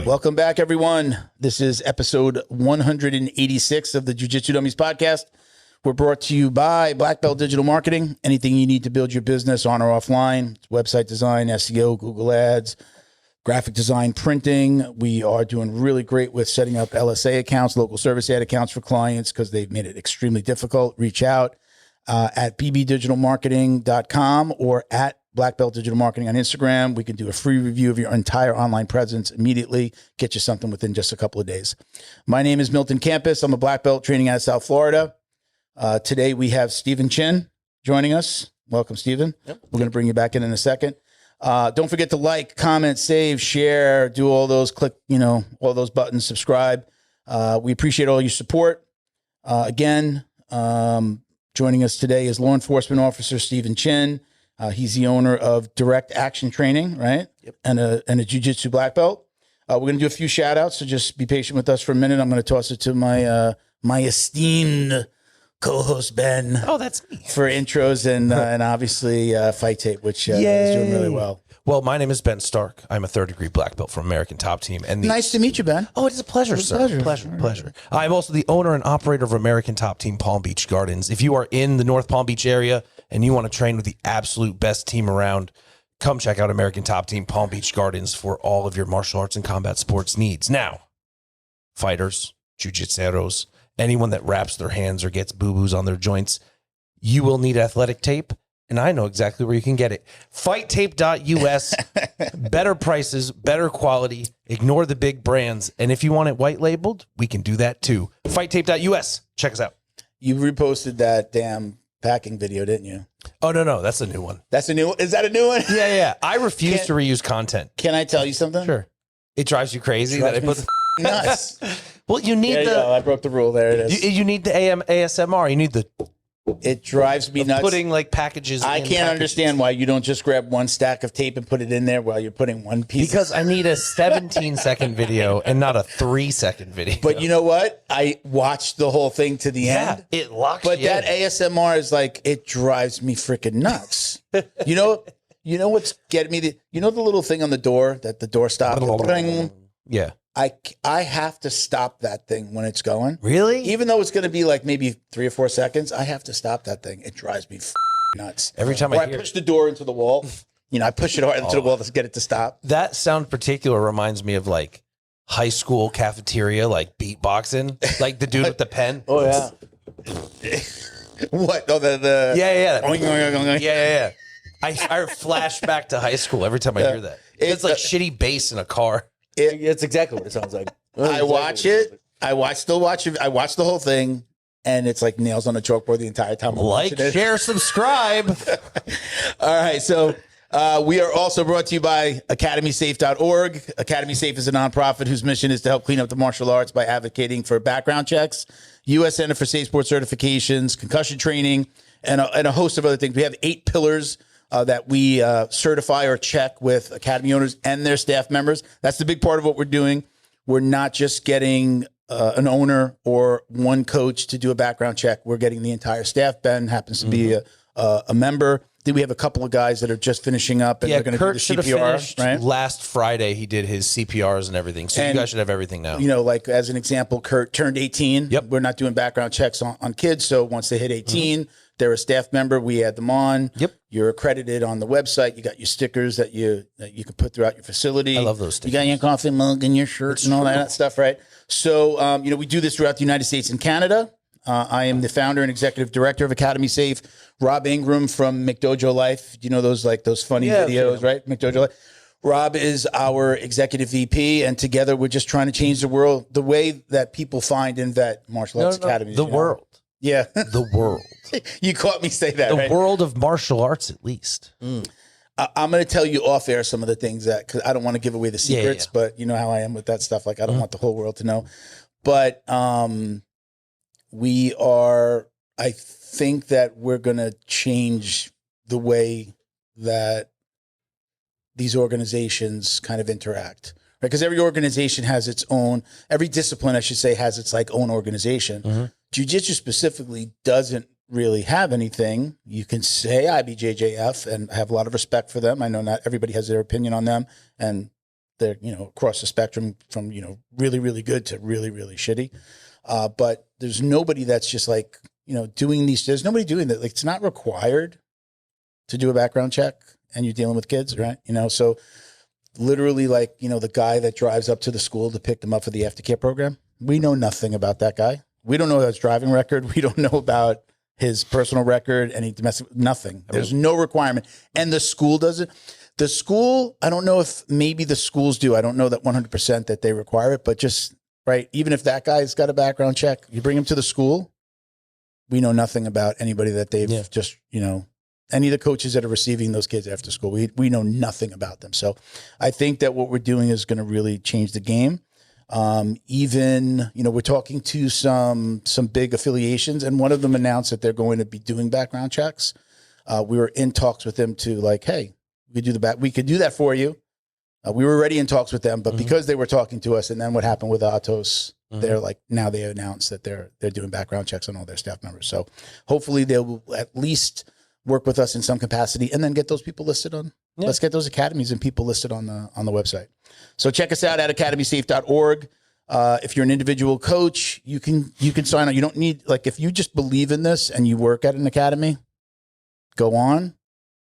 Welcome back, everyone. This is episode 186 of the Jiu-Jitsu Dummies podcast. We're brought to you by Black Belt Digital Marketing. Anything you need to build your business on or offline, website design, SEO, Google Ads, graphic design, printing. We are doing really great with setting up LSA accounts, local service ad accounts for clients because they've made it extremely difficult. Reach out at bbdigitalmarketing.com or at Black Belt Digital Marketing on Instagram. We can do a free review of your entire online presence immediately, get you something within just a couple of days. My name is Milton Campus. I'm a Black Belt training out of South Florida. Today we have Stephen Chin joining us. Welcome, Stephen. Yep. We're going to bring you back in a second. Don't forget to like, comment, save, share, do all those, click, all those buttons, subscribe. We appreciate all your support. Again, joining us today is Law Enforcement Officer Stephen Chin. He's the owner of Direct Action Training, right? Yep. And a Jiu-Jitsu black belt. We're going to do a few shout outs, so just be patient with us for a minute. I'm going to toss it to my esteemed co-host Ben. Oh, that's me. For intros and obviously Fight Tape, which is doing really well. Well, my name is Ben Stark. I'm a third-degree black belt from American Top Team. And nice to meet you, Ben. Oh, it is a pleasure, sir. Pleasure. I'm also the owner and operator of American Top Team Palm Beach Gardens. If you are in the North Palm Beach area and you want to train with the absolute best team around, come check out American Top Team Palm Beach Gardens for all of your martial arts and combat sports needs. Now, fighters, jiu-jitseros, anyone that wraps their hands or gets boo-boos on their joints, you will need athletic tape. And I know exactly where you can get it. FightTape.us. Better prices, better quality. Ignore the big brands. And if you want it white labeled, we can do that too. FightTape.us. Check us out. You reposted that damn packing video, didn't you? Oh, no. That's a new one. That's a new one? Is that a new one? Yeah. I refuse to reuse content. Can I tell you something? Sure. It drives you crazy that I put nuts. Well, you need I broke the rule. There it is. You need the ASMR. You need the... It drives me nuts. Putting like packages. I can't understand why you don't just grab one stack of tape and put it in there while you're putting one piece. Because I need a 17-second video and not a 3-second video. But you know what? I watched the whole thing to the end. It locks But you that in. ASMR is like, it drives me freaking nuts. You know what's getting me? The little thing on the door that the door stops? Yeah. I have to stop that thing when it's going. Really? Even though it's going to be like maybe 3 or 4 seconds, I have to stop that thing. It drives me nuts. Every time I push the door into the wall, I push it hard into the wall to get it to stop. That sound particular reminds me of like high school cafeteria, like beatboxing, like the dude with the pen. Oh yeah. What? Oh, the yeah. I flash back to high school every time I hear that. It's like shitty bass in a car. It's exactly what it sounds like. I watch it. I watch the whole thing, and it's like nails on a chalkboard the entire time. Like, share, subscribe. All right, so we are also brought to you by AcademySafe.org. Academy Safe is a nonprofit whose mission is to help clean up the martial arts by advocating for background checks, U.S. Center for Safe Sport certifications, concussion training, and a host of other things. We have 8 pillars that we certify or check with Academy owners and their staff members. That's the big part of what we're doing. We're not just getting an owner or one coach to do a background check. We're getting the entire staff. Ben happens to be a member. Then we have a couple of guys that are just finishing up and they're going to do the CPR. Right? Last Friday, he did his CPRs and everything. So you guys should have everything now. Like as an example, Kurt turned 18. Yep. We're not doing background checks on kids. So once they hit 18, they're a staff member. We add them on. Yep. You're accredited on the website. You got your stickers that you can put throughout your facility. I love those stickers. You got your coffee mug and your shirts and all that stuff, right? So, we do this throughout the United States and Canada. I am the founder and executive director of Academy Safe. Rob Ingram from McDojo Life. You know those funny videos, right? McDojo Life. Rob is our executive VP, and together we're just trying to change the world, the way that people find and vet martial arts academies. The world. Yeah. The world. You caught me say that, The world of martial arts, at least. I'm going to tell you off air some of the things because I don't want to give away the secrets, but you know how I am with that stuff. Like, I don't want the whole world to know. But I think that we're going to change the way that these organizations kind of interact. Right? Because every organization has its own, every discipline, I should say, has its like own organization. Jiu-jitsu specifically doesn't really have anything. You can say IBJJF, and I have a lot of respect for them. I know not everybody has their opinion on them, and they're, across the spectrum from, really, really good to really, really shitty. But there's nobody that's just like, doing these, there's nobody doing that. Like, it's not required to do a background check and you're dealing with kids, right? So literally like, the guy that drives up to the school to pick them up for the aftercare program, we know nothing about that guy. We don't know his driving record. We don't know about his personal record, any domestic, nothing. There's no requirement. And the school does it. The school, I don't know if maybe the schools do. I don't know that 100% that they require it, but just, right, even if that guy's got a background check, you bring him to the school, we know nothing about anybody that they've just, any of the coaches that are receiving those kids after school. We know nothing about them. So I think that what we're doing is going to really change the game. Even, we're talking to some big affiliations, and one of them announced that they're going to be doing background checks. We were in talks with them to like, hey, we could do that for you. We were already in talks with them, but because they were talking to us, and then what happened with Atos, they're like, now they announced that they're doing background checks on all their staff members. So hopefully they will at least work with us in some capacity, and then get those people listed on. Yeah. Let's get those academies and people listed on the website. So check us out at academysafe.org. If you're an individual coach, you can sign up. You don't need, like, if you just believe in this and you work at an academy, go on,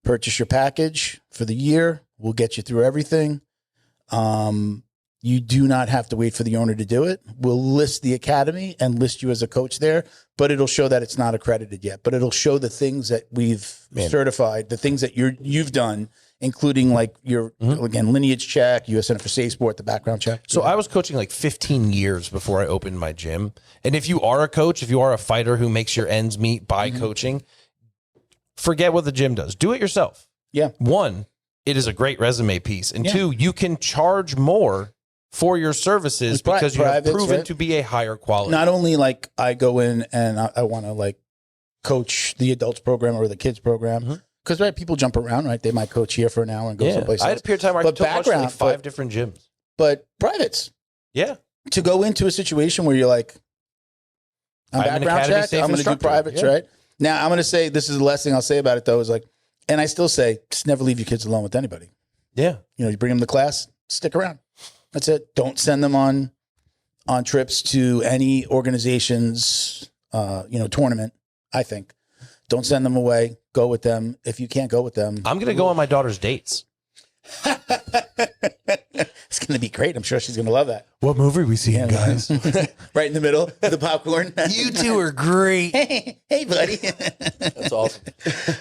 purchase your package for the year. We'll get you through everything. You do not have to wait for the owner to do it. We'll list the academy and list you as a coach there, but it'll show that it's not accredited yet. But it'll show the things that we've certified, the things that you've done, including like your, again, lineage check, U.S. Center for Safe Sport, the background check. So I was coaching like 15 years before I opened my gym. And if you are a coach, if you are a fighter who makes your ends meet by coaching, forget what the gym does. Do it yourself. Yeah. One, it is a great resume piece. And two, you can charge more for your services because you have proven to be a higher quality. Not only like I go in and I want to like coach the adults program or the kids program, because people jump around, right? They might coach here for an hour and go someplace else. I had a period of time where I coached like 5 different gyms. But privates. Yeah. To go into a situation where you're like, I'm background check, I'm going to do privates, right? Now, I'm going to say, this is the last thing I'll say about it, though, is like, and I still say, just never leave your kids alone with anybody. Yeah. You bring them to class, stick around. That's it. Don't send them on trips to any organization's, tournament, I think. Don't send them away. Go with them. If you can't go with them. I'm going to go on my daughter's dates. It's going to be great. I'm sure she's going to love that. What movie are we seeing, guys? Right in the middle, the popcorn. You two are great. Hey, buddy. That's awesome.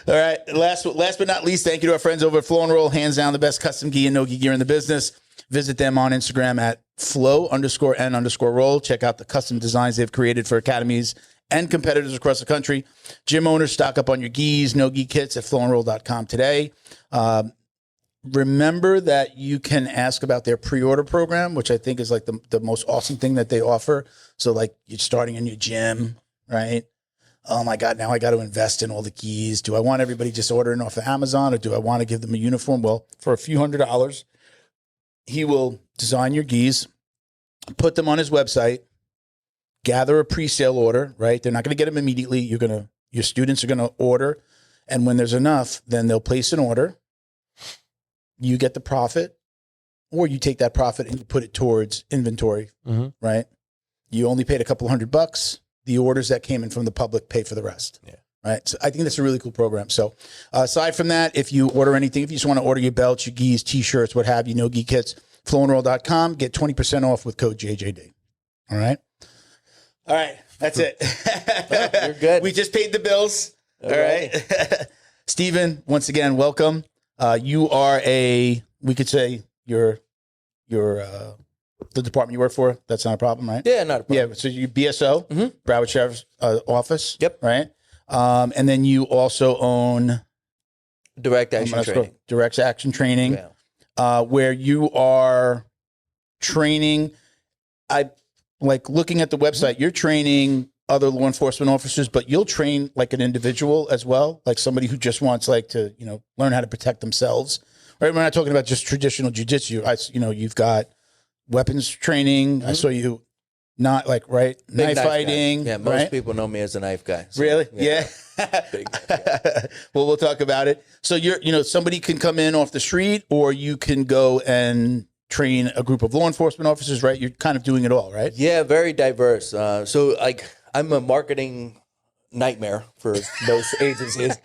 All right. Last but not least, thank you to our friends over at Flow and Roll. Hands down, the best custom gi and no-gi gear in the business. Visit them on Instagram at flow_n_roll. Check out the custom designs they've created for academies and competitors across the country. Gym owners, stock up on your gis, no-gi kits at flowandroll.com today. Remember that you can ask about their pre-order program, which I think is like the most awesome thing that they offer. So like you're starting in your gym, right? Oh my God, now I got to invest in all the gis. Do I want everybody just ordering off of Amazon, or do I want to give them a uniform? Well, for a few $100s, he will design your gis, put them on his website, gather a pre-sale order, right? They're not going to get them immediately. Your students are going to order. And when there's enough, then they'll place an order. You get the profit, or you take that profit and you put it towards inventory, right? You only paid a couple $100. The orders that came in from the public pay for the rest. Yeah. Right. So I think that's a really cool program. So aside from that, if you order anything, if you just want to order your belts, your gis, t-shirts, what have you, no-gi kits, flowandroll.com, get 20% off with code JJD. All right. All right. That's it. You're good. We just paid the bills. All right. Steven, once again, welcome. You are we could say you're the department you work for. That's not a problem, right? Yeah, not a problem. Yeah. So you BSO, Broward Sheriff's Office. Yep. Right. And then you also own Direct Action Training. Direct Action Training, where you are training. I like looking at the website. You're training other law enforcement officers, but you'll train like an individual as well, like somebody who just wants like to learn how to protect themselves. Right? We're not talking about just traditional jiu-jitsu. You've got weapons training. I saw you. Not like, right? Knife fighting. Guy. Yeah, most people know me as a knife guy. So, really? Yeah. Big knife guy. Well, we'll talk about it. So somebody can come in off the street, or you can go and train a group of law enforcement officers, right? You're kind of doing it all, right? Yeah, very diverse. So like I'm a marketing nightmare for most agencies,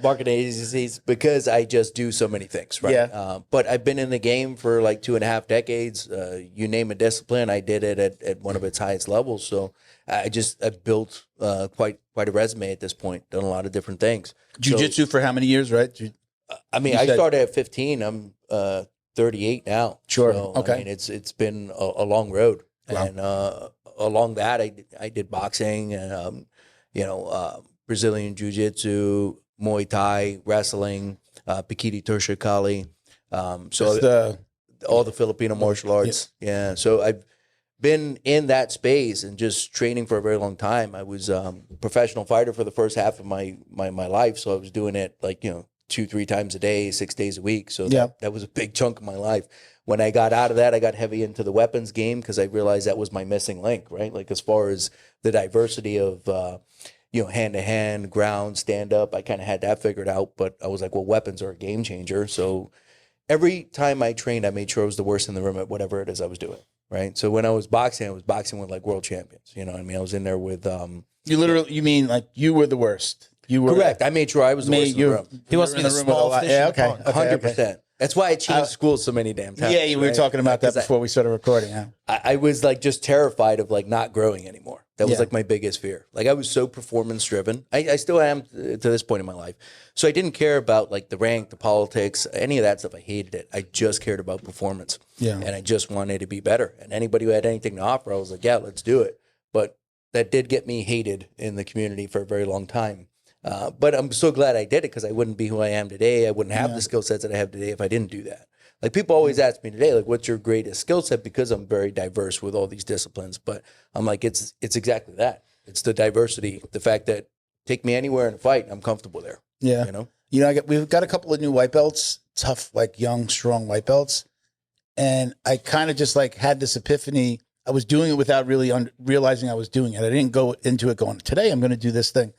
marketing agencies, because I just do so many things, right? Yeah. But I've been in the game for like 2.5 decades. You name a discipline, I did it at one of its highest levels. So I've built quite a resume at this point, done a lot of different things. Jiu-jitsu for how many years, right? I mean, I started at 15. I'm 38 now. Sure. So, Okay. I mean, it's been a long road, Wow. and along that, I did boxing and Brazilian Jiu Jitsu, Muay Thai, wrestling, Pikiti Tusha Kali. So all the Filipino martial arts. Yeah. So I've been in that space and just training for a very long time. I was a professional fighter for the first half of my life. So I was doing it 2-3 times a day, 6 days a week. So that was a big chunk of my life. When I got out of that, I got heavy into the weapons game because I realized that was my missing link, right? Like as far as the diversity of, hand-to-hand, ground, stand-up, I kind of had that figured out. But I was like, well, weapons are a game changer. So every time I trained, I made sure I was the worst in the room at whatever it is I was doing, right? So when I was boxing with like world champions. You know what I mean? I was in there with... you mean like you were the worst? You were correct. I made sure I was the worst in the room. He wants to be the small fish. Yeah, okay. 100%. That's why I changed schools so many damn times. Yeah, we were talking about that before we started recording. Yeah. I was like just terrified of like not growing anymore. That was like my biggest fear. Like I was so performance driven. I still am to this point in my life. So I didn't care about like the rank, the politics, any of that stuff. I hated it. I just cared about performance. Yeah. And I just wanted to be better. And anybody who had anything to offer, I was like, yeah, let's do it. But that did get me hated in the community for a very long time. But I'm so glad I did it because I wouldn't be who I am today. I wouldn't have the skill sets that I have today if I didn't do that. Like people always ask me today, like, what's your greatest skill set? Because I'm very diverse with all these disciplines. But I'm like, it's exactly that. It's the diversity, the fact that take me anywhere in a fight, I'm comfortable there. Yeah. We've got a couple of new white belts, tough, like young, strong white belts. And I kind of just like had this epiphany. I was doing it without really realizing I was doing it. I didn't go into it going, today I'm going to do this thing.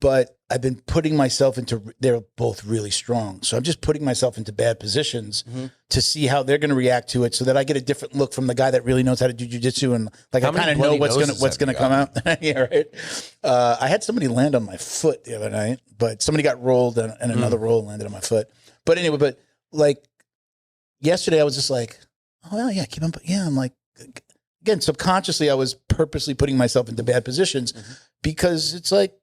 But I've been putting myself they're both really strong. So I'm just putting myself into bad positions to see how they're going to react to it so that I get a different look from the guy that really knows how to do jiu-jitsu. And like, I kind of know what's going to come out. Yeah, right. I had somebody land on my foot the other night, but somebody got rolled and another roll landed on my foot. But anyway, like yesterday I was just like, oh, well, yeah, keep on. Yeah, I'm like, again, subconsciously I was purposely putting myself into bad positions because it's like,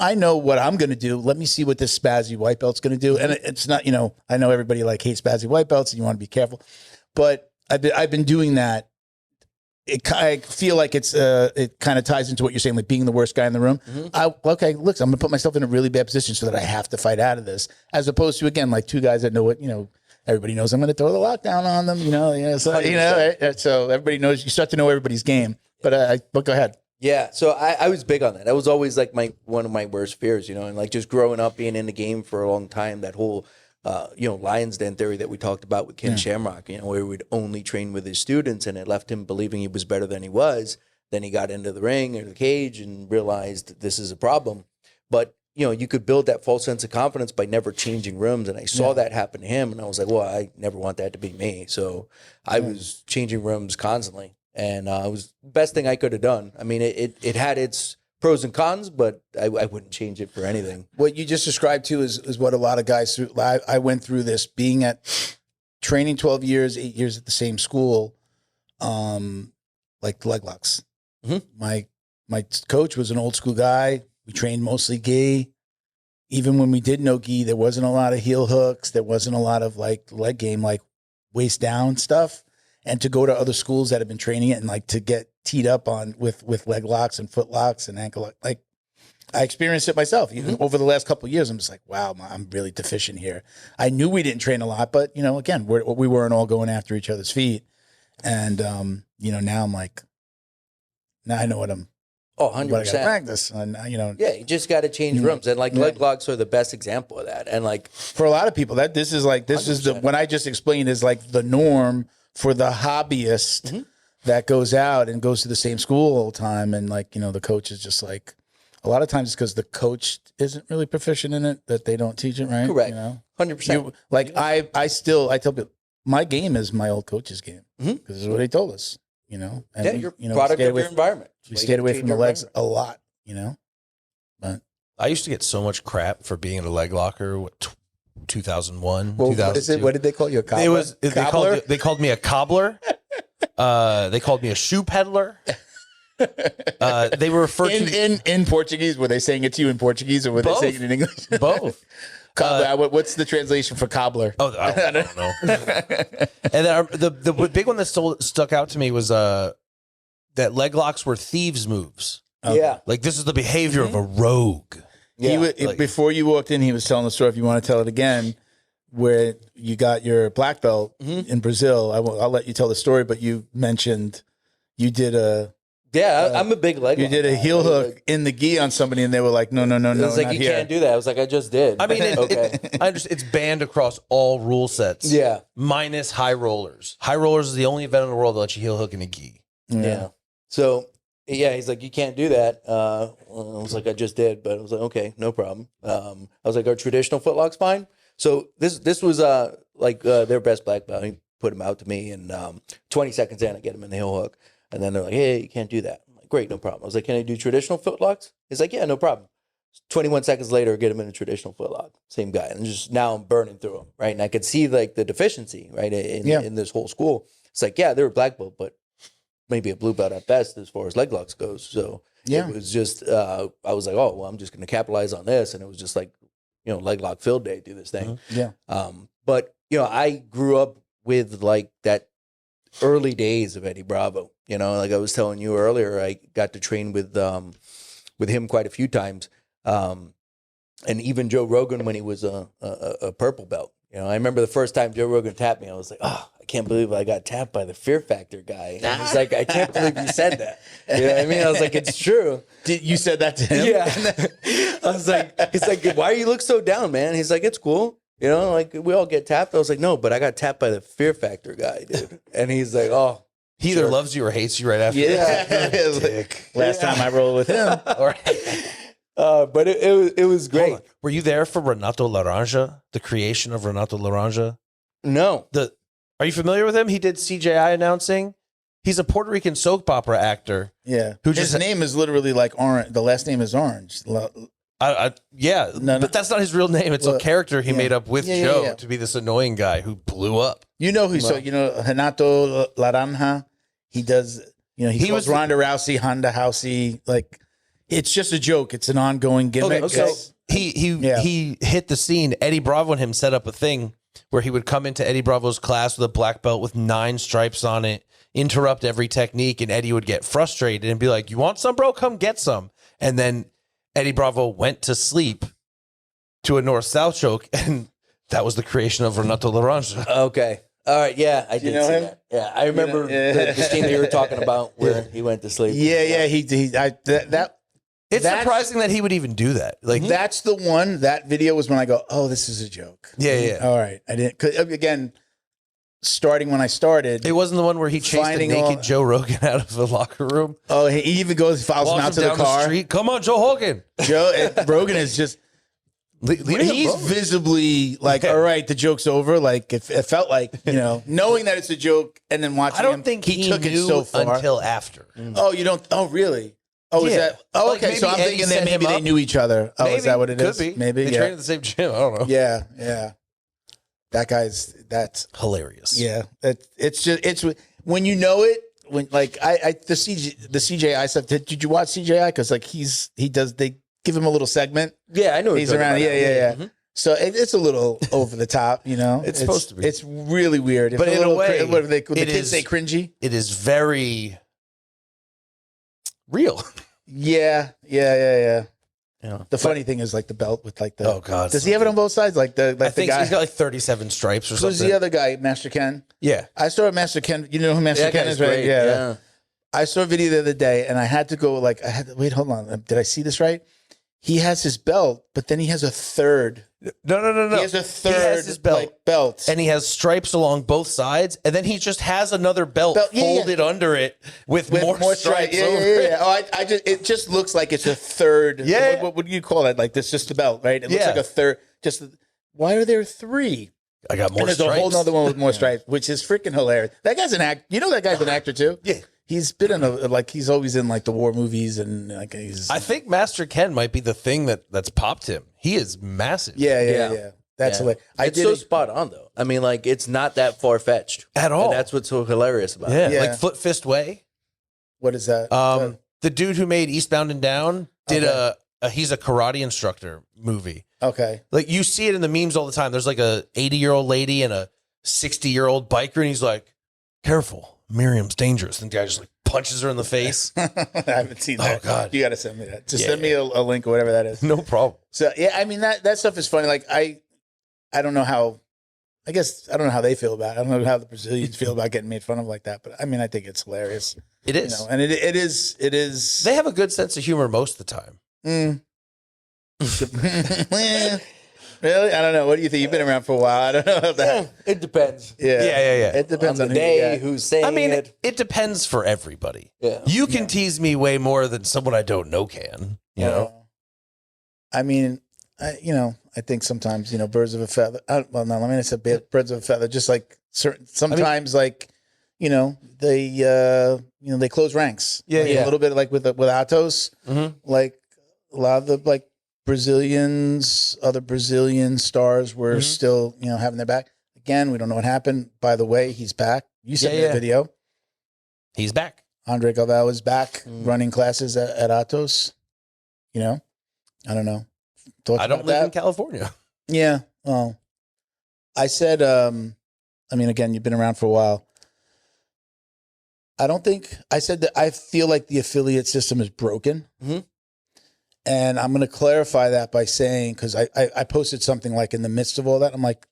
I know what I'm going to do. Let me see what this spazzy white belt's going to do. And it's not, I know everybody like hates spazzy white belts and you want to be careful, but I've been doing that. I feel like it kind of ties into what you're saying, like being the worst guy in the room. Okay, look, I'm going to put myself in a really bad position so that I have to fight out of this, as opposed to, again, like two guys that know what, everybody knows I'm going to throw the lockdown on them, so everybody knows, you start to know everybody's game, but go ahead. Yeah, so I was big on that. That was always like one of my worst fears, and like just growing up being in the game for a long time, that whole Lion's Den theory that we talked about with Ken Shamrock, where he would only train with his students and it left him believing he was better than he was. Then he got into the ring or the cage and realized this is a problem. But you could build that false sense of confidence by never changing rooms. And I saw that happen to him and I was like, well, I never want that to be me. So I was changing rooms constantly. And it was the best thing I could have done. I mean, it had its pros and cons, but I wouldn't change it for anything. What you just described to is what a lot of guys, I went through this, being at training 12 years, 8 years at the same school, like leg locks. My coach was an old school guy. We trained mostly gi. Even when we did no gi, there wasn't a lot of heel hooks. There wasn't a lot of like leg game, like waist down stuff. And to go to other schools that have been training it and like to get teed up on with leg locks and foot locks and ankle like I experienced it myself. Even over the last couple of years, I'm just like, wow, I'm really deficient here. I knew we didn't train a lot, but again, we weren't all going after each other's feet. And now I'm like, now I know what I'm. Oh, 100%. What I gotta practice, and Yeah, you just got to change rooms, and like leg locks are the best example of that. And like for a lot of people, this is what I just explained is like the norm for the hobbyist that goes out and goes to the same school all the time. And like, the coach is just like, a lot of times it's because the coach isn't really proficient in it, that they don't teach it right. Correct. 100%. I tell people, my game is my old coach's game because this is what he told us. And you're product of your environment. We stayed away from the legs a lot. But I used to get so much crap for being in a leg locker. 2001, well, 2002. what did they call you? A cobbler? They called me a cobbler. They called me a shoe peddler. They were referred to in Portuguese. Were they saying it to you in Portuguese or were they saying it in English? Both. What's the translation for cobbler? Oh, I don't know. And then the big one that stuck out to me was that leg locks were thieves' moves. Okay. Yeah. Like this is the behavior of a rogue. Yeah. Before you walked in, he was telling the story. If you want to tell it again, where you got your black belt in Brazil. I'll let you tell the story, but you mentioned you did I'm a big leg. You did a heel hook in the gi on somebody, and they were like, no, It was like, you can't do that. I was like, I just did. I mean, I understand it's banned across all rule sets. Yeah. Minus high rollers. High rollers is the only event in the world that lets you heel hook in a gi. Yeah. So, yeah, he's like, you can't do that. I was like, I just did. But I was like, okay, no problem. I was like, are traditional footlock's fine? So this was their best black belt. He put him out to me, and 20 seconds in, I get him in the heel hook. And then they're like, hey, you can't do that. I'm like, great, no problem. I was like, can I do traditional footlocks? He's like, yeah, no problem. 21 seconds later, get him in a traditional footlock. Same guy. And just now I'm burning through him, right? And I could see like the deficiency, right, in this whole school. It's like, yeah, they were black belt, but maybe a blue belt at best as far as leg locks goes. So it was just, I was like, oh, well, I'm just going to capitalize on this. And it was just like, leg lock field day, do this thing. Yeah. But, I grew up with like that early days of Eddie Bravo. Like I was telling you earlier, I got to train with him quite a few times. And even Joe Rogan when he was a purple belt. I remember the first time Joe Rogan tapped me, I was like, oh, I can't believe I got tapped by the Fear Factor guy. And he's like, I can't believe you said that. You know what I mean? I was like, it's true. You said that to him? Yeah. I was like, he's like, why you look so down, man? He's like, it's cool. Like we all get tapped. I was like, no, but I got tapped by the Fear Factor guy, dude. And he's like, oh. He either loves you or hates you right after. Yeah. Last time I rolled with him. But it was great. Were you there for Renato Laranja, the creation of Renato Laranja? No. Are you familiar with him? He did CJI announcing. He's a Puerto Rican soap opera actor. Yeah. His name is literally like Orange. The last name is Orange. But that's not his real name. It's a character he made up with Joe to be this annoying guy who blew up. Renato Laranja. He does. He was Ronda Rousey, Honda Housey. Like, it's just a joke. It's an ongoing gimmick. Okay, so he hit the scene. Eddie Bravo and him set up a thing where he would come into Eddie Bravo's class with a black belt with 9 stripes on it, interrupt every technique, and Eddie would get frustrated and be like, "You want some, bro? Come get some." And then Eddie Bravo went to sleep to a north-south choke, and that was the creation of Renato Laranja. Okay. All right. Yeah, I did know see him? that. Yeah, I remember the scene that you were talking about where he went to sleep. Yeah. It's surprising that he would even do that. Like that's the one. That video was when I go, oh, this is a joke. Yeah. All right. I didn't. 'Cause again, starting when I started, it wasn't the one where he chased a naked Joe Rogan out of the locker room. Oh, he even follows him out to the car. Street. Come on, Joe Hogan. Rogan is just. He's visibly like, all right, the joke's over. Like it felt like, knowing that it's a joke and then watching. I don't think he took it so far until after. Oh, you don't? Oh, really? Oh, yeah. Is that? Oh, okay. So I'm thinking that maybe they knew each other. Oh, is that what it is? Could be. Maybe they trained at the same gym. I don't know. Yeah. That's hilarious. Yeah, it's when you know it. When like the CJI stuff. Did you watch CJI? Because like they give him a little segment. Yeah, I know he's around. Yeah. Mm-hmm. So it's a little over the top, It's supposed to be. It's really weird. But in a way, what do the kids say? Cringy. It is very real. Yeah. The funny thing is like the belt with like the. Oh God! Does he have it on both sides? Like I think guy, he's got like 37 stripes or something. Who's the other guy? Master Ken. Yeah, I saw Master Ken. You know who Master Ken is, right? Yeah. I saw a video the other day, and I had to go. Wait, hold on. Did I see this right? He has his belt, but then he has a third. No. He has a third. He has his belt, and he has stripes along both sides, and then he just has another belt folded under it with more stripes over it. Oh, it just looks like it's a third. Yeah. What do you call that? Like this, just a belt, right? It looks like a third. Why are there 3? I got more And there's stripes. a whole other one with more stripes, which is freaking hilarious. That guy's an act. You know that guy's an actor too. Yeah. He's been in he's always in like the war movies and like he's. I think Master Ken might be the thing that's popped him. He is massive. Yeah. That's hilarious. It's so spot on though. I mean, like it's not that far fetched At all. And that's what's so hilarious about it. Yeah, like Foot Fist Way. What is that? The dude who made Eastbound and Down did he's a karate instructor movie. Okay. Like you see it in the memes all the time. There's like a 80-year-old lady and a 60-year-old biker, and he's like, "Careful, Miriam's dangerous." And the guy just like punches her in the face. I haven't seen that. Oh God, you got to send me that. Just send me a link or whatever that is. No problem. So yeah, I mean that stuff is funny. Like I don't know how. I guess I don't know how they feel about it. I don't know how the Brazilians feel about getting made fun of like that. But I mean, I think it's hilarious. It is, you know, and it is. They have a good sense of humor most of the time. Really? I don't know. What do you think? You've been around for a while. I don't know about that. It depends. Yeah. It depends on the day, who's saying I mean, it. it depends for everybody. Yeah. You can tease me way more than someone I don't know can. You know. I mean, I think sometimes birds of a feather. Well, no, let me not say birds of a feather. Just like sometimes, they close ranks. Yeah, A little bit like with Atos, like a lot of the other Brazilian stars were still having their back. Again, we don't know what happened. By the way, he's back. You sent me a video. He's back. Andre Galvao is back running classes at Atos. I don't know. Thoughts I don't about live that? in California. Yeah. Well, I said, again, you've been around for a while. I said that I feel like the affiliate system is broken. And I'm going to clarify that by saying, because I posted something like in the midst of all that, I'm like,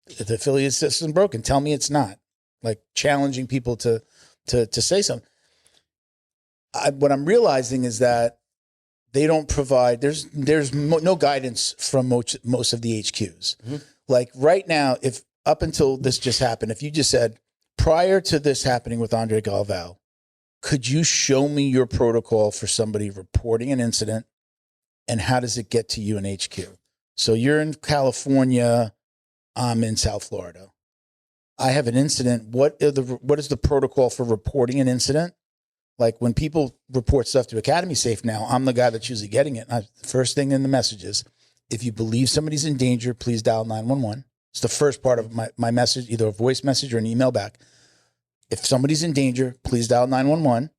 the affiliate system is broken. Tell me it's not. Like challenging people to say something. What I'm realizing is that they don't provide, there's no guidance from most of the HQs. Like right now, if up until this just happened, if you just said, prior to this happening with Andre Galvao, could you show me your protocol for somebody reporting an incident and how does it get to you in HQ? So you're in California, I'm in South Florida. I have an incident. What is the protocol for reporting an incident? Like when people report stuff to Academy Safe now, I'm the guy that's usually getting it. The first thing in the message is, if you believe somebody's in danger, please dial 911. It's the first part of my message, either a voice message or an email back. If somebody's in danger, please dial 911.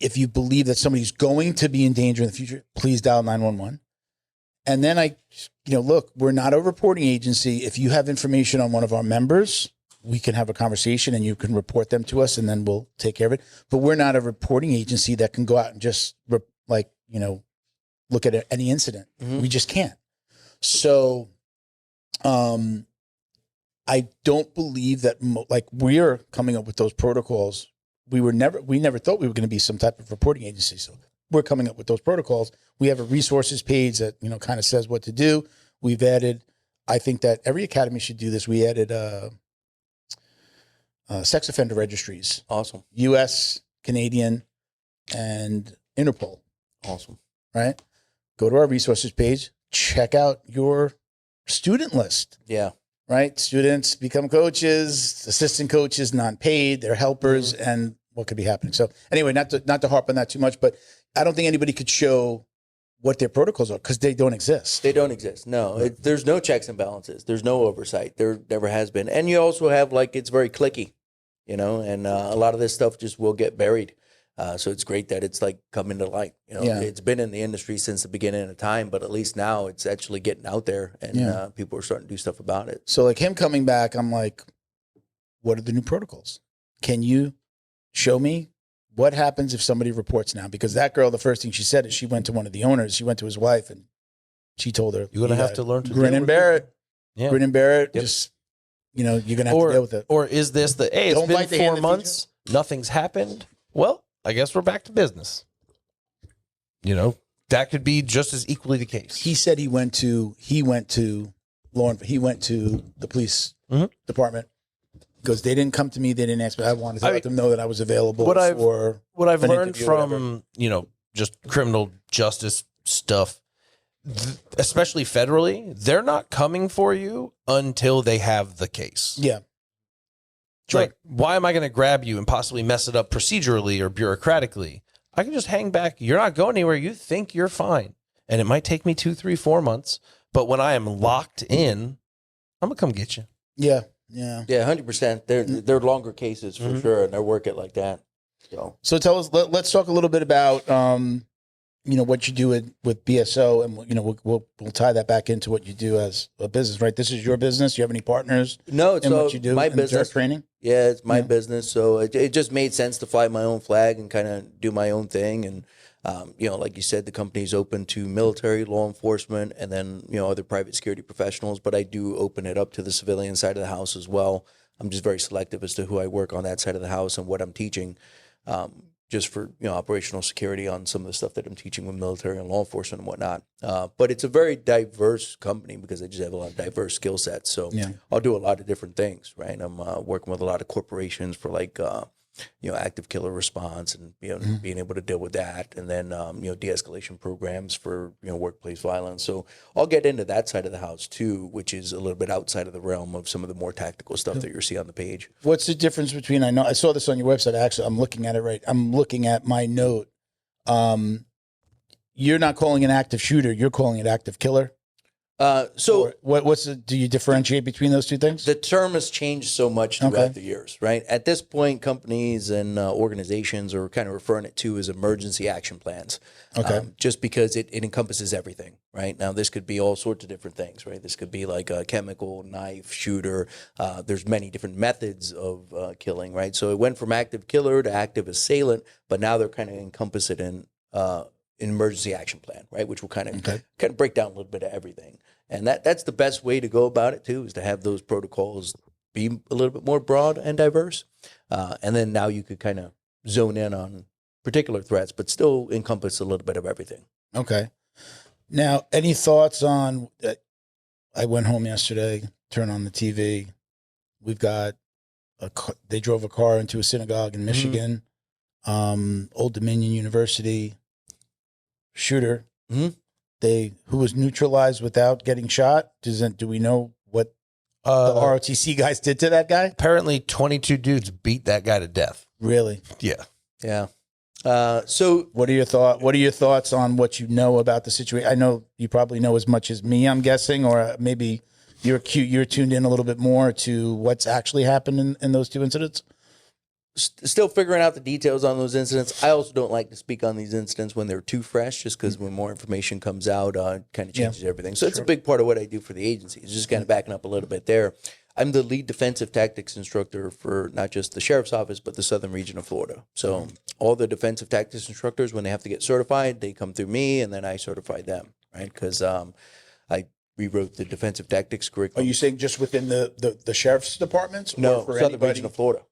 If you believe that somebody's going to be in danger in the future, please dial 911. And then look, we're not a reporting agency. If you have information on one of our members, we can have a conversation and you can report them to us and then we'll take care of it. But we're not a reporting agency that can go out and just look at any incident. We just can't. So I don't believe that we're coming up with those protocols. We never thought we were going to be some type of reporting agency. So we're coming up with those protocols. We have a resources page that, kind of says what to do. We've added, I think that every academy should do this. We added sex offender registries. Awesome. US, Canadian, and Interpol. Awesome. Right? Go to our resources page, check out your student list. Yeah. Right? Students become coaches, assistant coaches, non-paid, they're helpers, and what could be happening. So anyway, not to harp on that too much, but I don't think anybody could show what their protocols are because they don't exist. They don't exist. No, there's no checks and balances. There's no oversight. There never has been. And you also have it's very cliquey, and a lot of this stuff just will get buried. So it's great that it's coming to light. It's been in the industry since the beginning of time, but at least now it's actually getting out there and people are starting to do stuff about it. So him coming back, I'm like, what are the new protocols? Can you show me what happens if somebody reports now? Because that girl, the first thing she said is she went to one of the owners. She went to his wife and she told her, you're going to have to learn to grin and bear it. Yeah. Grin and bear it. Yep. Just, you're going to have to deal with it. Or is this hey, it's been 4 months, nothing's happened. Well, I guess we're back to business. That could be just as equally the case. He said he went to the police department because they didn't come to me. They didn't ask me. I wanted to let them know that I was available. What I've learned from, just criminal justice stuff especially federally, they're not coming for you until they have the case. Yeah. Like, why am I going to grab you and possibly mess it up procedurally or bureaucratically? I can just hang back. You're not going anywhere. You think you're fine. And it might take me 2, 3, 4 months. But when I am locked in, I'm going to come get you. Yeah. Yeah. Yeah, 100%. They're longer cases for sure, and they work it like that. So tell us. Let's talk a little bit about what you do with BSO, and we'll tie that back into what you do as a business. Right. This is your business. You have any partners? No, it's what you do. My in business training. Yeah, it's my business. So it just made sense to fly my own flag and kind of do my own thing. And like you said, the company's open to military, law enforcement, and then, other private security professionals. But I do open it up to the civilian side of the house as well. I'm just very selective as to who I work on that side of the house and what I'm teaching, just for, operational security on some of the stuff that I'm teaching with military and law enforcement and whatnot. But it's a very diverse company because I just have a lot of diverse skill sets. So I'll do a lot of different things, right? I'm working with a lot of corporations for like, active killer response and, being able to deal with that. And then, de-escalation programs for, workplace violence. So I'll get into that side of the house too, which is a little bit outside of the realm of some of the more tactical stuff that you'll see on the page. What's the difference between, I saw this on your website. Actually, I'm looking at it right. I'm looking at my note. You're not calling an active shooter. You're calling it active killer. So do you differentiate between those two things? The term has changed so much throughout the years, right? At this point, companies and organizations are kind of referring it to as emergency action plans. Okay. Just because it encompasses everything, right? Now, this could be all sorts of different things, right? This could be like a chemical, knife, shooter. There's many different methods of killing, right? So it went from active killer to active assailant, but now they're kind of encompass it in an emergency action plan, right? Which will kind of break down a little bit of everything. And that's the best way to go about it too, is to have those protocols be a little bit more broad and diverse. And then now you could kind of zone in on particular threats, but still encompass a little bit of everything. Okay. Now, any thoughts on, I went home yesterday, turned on the TV. We've got they drove a car into a synagogue in Michigan, Old Dominion University, shooter. Who was neutralized without getting shot. Do we know what the ROTC guys did to that guy? Apparently 22 dudes beat that guy to death. Really? Yeah. Yeah. So what are your thoughts on what you know about the situation? I know you probably know as much as me, I'm guessing, or maybe you're tuned in a little bit more to what's actually happened in those two incidents. Still figuring out the details on those incidents. I also don't like to speak on these incidents when they're too fresh, just because when more information comes out, it kind of changes everything. So it's a big part of what I do for the agency. It's just kind of backing up a little bit there. I'm the lead defensive tactics instructor for not just the sheriff's office, but the southern region of Florida. So all the defensive tactics instructors, when they have to get certified, they come through me, and then I certify them, right? Because I rewrote the defensive tactics curriculum. Are you saying just within the sheriff's departments? No, for southern anybody? region of Florida.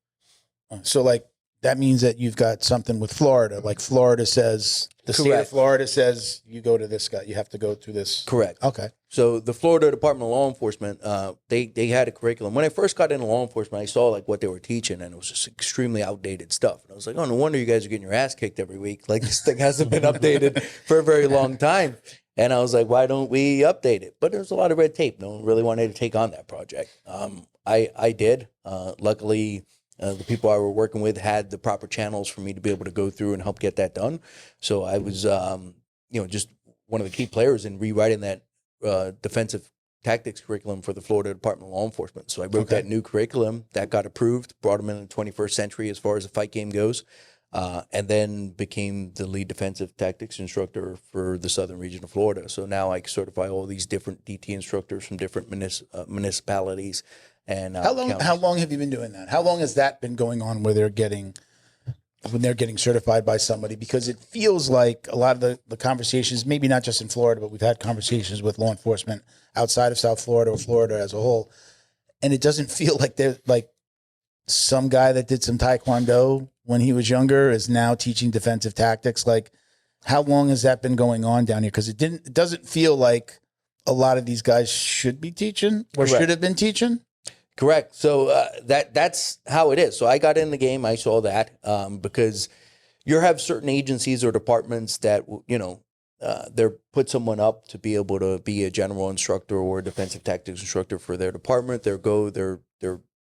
So like that means that you've got something with Florida. Like Florida says, the state of Florida says you go to this guy. You have to go through this. Correct. Okay. So the Florida Department of Law Enforcement, they had a curriculum. When I first got into law enforcement, I saw like what they were teaching, and it was just extremely outdated stuff. And I was like, oh, no wonder you guys are getting your ass kicked every week. Like this thing hasn't been updated for a very long time. And I was like, why don't we update it? But there's a lot of red tape. No one really wanted to take on that project. I did. Luckily, the people I were working with had the proper channels for me to be able to go through and help get that done. So I was, just one of the key players in rewriting that defensive tactics curriculum for the Florida Department of Law Enforcement. So I wrote that new curriculum that got approved, brought them in the 21st century as far as the fight game goes, and then became the lead defensive tactics instructor for the southern region of Florida. So now I certify all these different DT instructors from different municipalities. And how long have you been doing that? How long has that been going on where they're getting certified by somebody? Because it feels like a lot of the conversations, maybe not just in Florida, but we've had conversations with law enforcement outside of South Florida or Florida as a whole. And it doesn't feel like they're like some guy that did some Taekwondo when he was younger is now teaching defensive tactics. Like, how long has that been going on down here? Because it doesn't feel like a lot of these guys should be teaching or should have been teaching. Correct. So that's how it is. So I got in the game. I saw that because you have certain agencies or departments that, they're put someone up to be able to be a general instructor or a defensive tactics instructor for their department. They're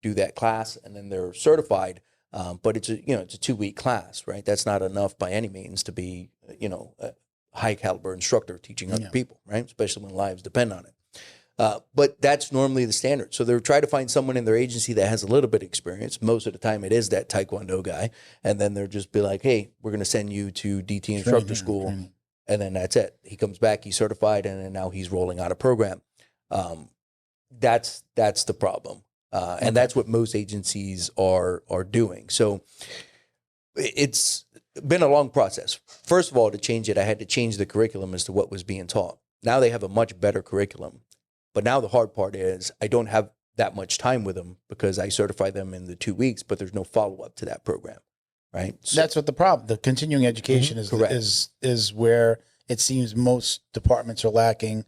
do that class, and then they're certified. But it's a 2-week class, right? That's not enough by any means to be, a high caliber instructor teaching other people, right? Especially when lives depend on it. But that's normally the standard. So they're trying to find someone in their agency that has a little bit of experience. Most of the time it is that Taekwondo guy. And then they're just be like, hey, we're going to send you to DT instructor school. And then that's it. He comes back, he's certified, and then now he's rolling out a program. That's the problem. And that's what most agencies are doing. So it's been a long process. First of all, to change it, I had to change the curriculum as to what was being taught. Now they have a much better curriculum. But now the hard part is I don't have that much time with them because I certify them in the 2 weeks, but there's no follow-up to that program, right? So, that's what the problem. The continuing education is where it seems most departments are lacking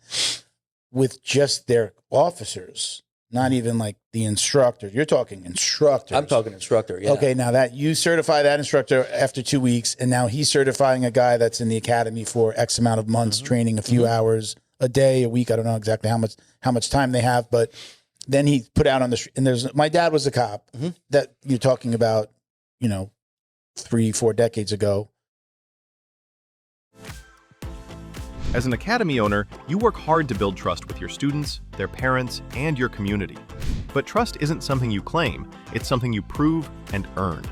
with just their officers. Not even like the instructors. You're talking instructors. I'm talking instructor, yeah. Okay, now that you certify that instructor after 2 weeks, and now he's certifying a guy that's in the academy for X amount of months, training a few hours a day, a week. I don't know exactly how much time they have, but then he put out on the street. And my dad was a cop that you're talking about, 3-4 decades ago. As an academy owner, you work hard to build trust with your students, their parents, and your community. But trust isn't something you claim, it's something you prove and earn.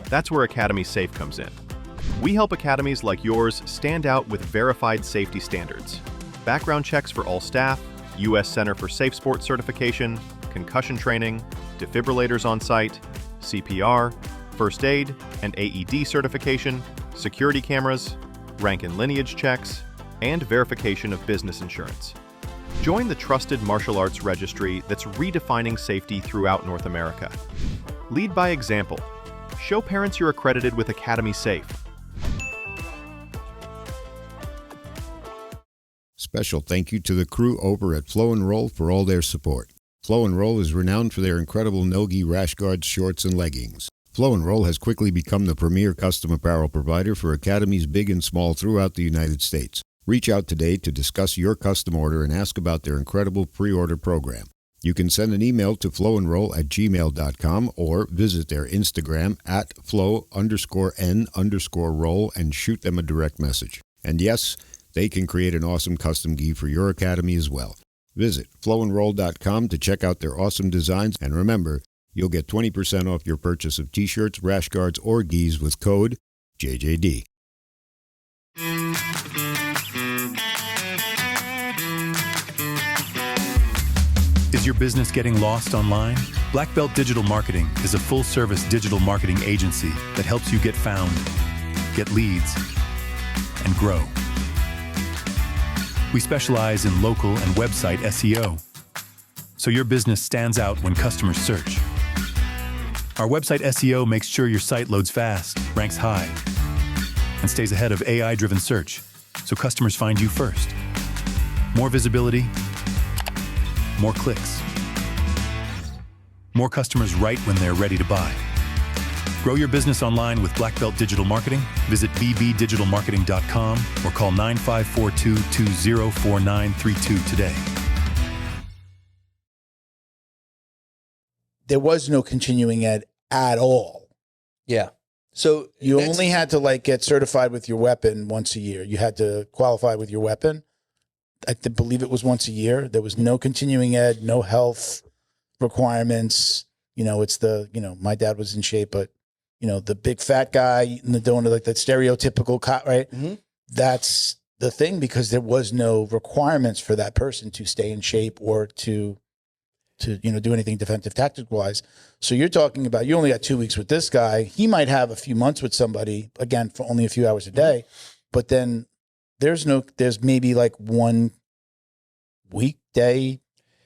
That's where Academy Safe comes in. We help academies like yours stand out with verified safety standards. Background checks for all staff, U.S. Center for Safe Sport certification, concussion training, defibrillators on site, CPR, first aid and AED certification, security cameras, rank and lineage checks, and verification of business insurance. Join the trusted martial arts registry that's redefining safety throughout North America. Lead by example. Show parents you're accredited with Academy Safe. Special thank you to the crew over at Flow and Roll for all their support. Flow and Roll is renowned for their incredible no-gi rash guards, shorts, and leggings. Flow and Roll has quickly become the premier custom apparel provider for academies big and small throughout the United States. Reach out today to discuss your custom order and ask about their incredible pre-order program. You can send an email to flowandroll@gmail.com or visit their Instagram at flow_n_roll and shoot them a direct message. And yes, they can create an awesome custom gi for your academy as well. Visit flowandroll.com to check out their awesome designs, and remember, you'll get 20% off your purchase of t-shirts, rash guards, or gis with code JJD. Is your business getting lost online? Black Belt Digital Marketing is a full-service digital marketing agency that helps you get found, get leads, and grow. We specialize in local and website SEO, so your business stands out when customers search. Our website SEO makes sure your site loads fast, ranks high, and stays ahead of AI-driven search, so customers find you first. More visibility, more clicks. More customers right when they're ready to buy. Grow your business online with Black Belt Digital Marketing. Visit bbdigitalmarketing.com or call 9542-204932 today. There was no continuing ed at all. Yeah. So you only had to get certified with your weapon once a year. You had to qualify with your weapon. I believe it was once a year. There was no continuing ed, no health requirements. It's my dad was in shape, but the big fat guy eating the donut, like that stereotypical cop, right? Mm-hmm. That's the thing, because there was no requirements for that person to stay in shape or to do anything defensive tactic wise. So you're talking about, you only got 2 weeks with this guy. He might have a few months with somebody, again, for only a few hours a day, but then there's maybe one weekday,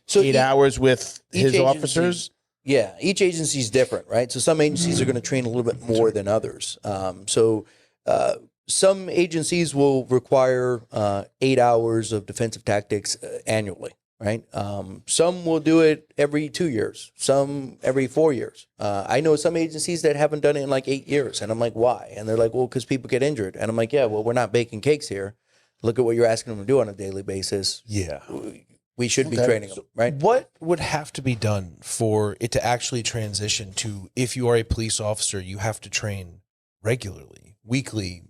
so 8 hours with his officers. Yeah, each agency is different, right? So some agencies are going to train a little bit more than others. Some agencies will require 8 hours of defensive tactics annually, right? Some will do it every 2 years, some every 4 years. I know some agencies that haven't done it in 8 years, and I'm like, why? And they're like, well, because people get injured. And I'm like, yeah, well, we're not baking cakes here. Look at what you're asking them to do on a daily basis. Yeah. We should be training them, right? What would have to be done for it to actually transition to, if you are a police officer, you have to train regularly, weekly,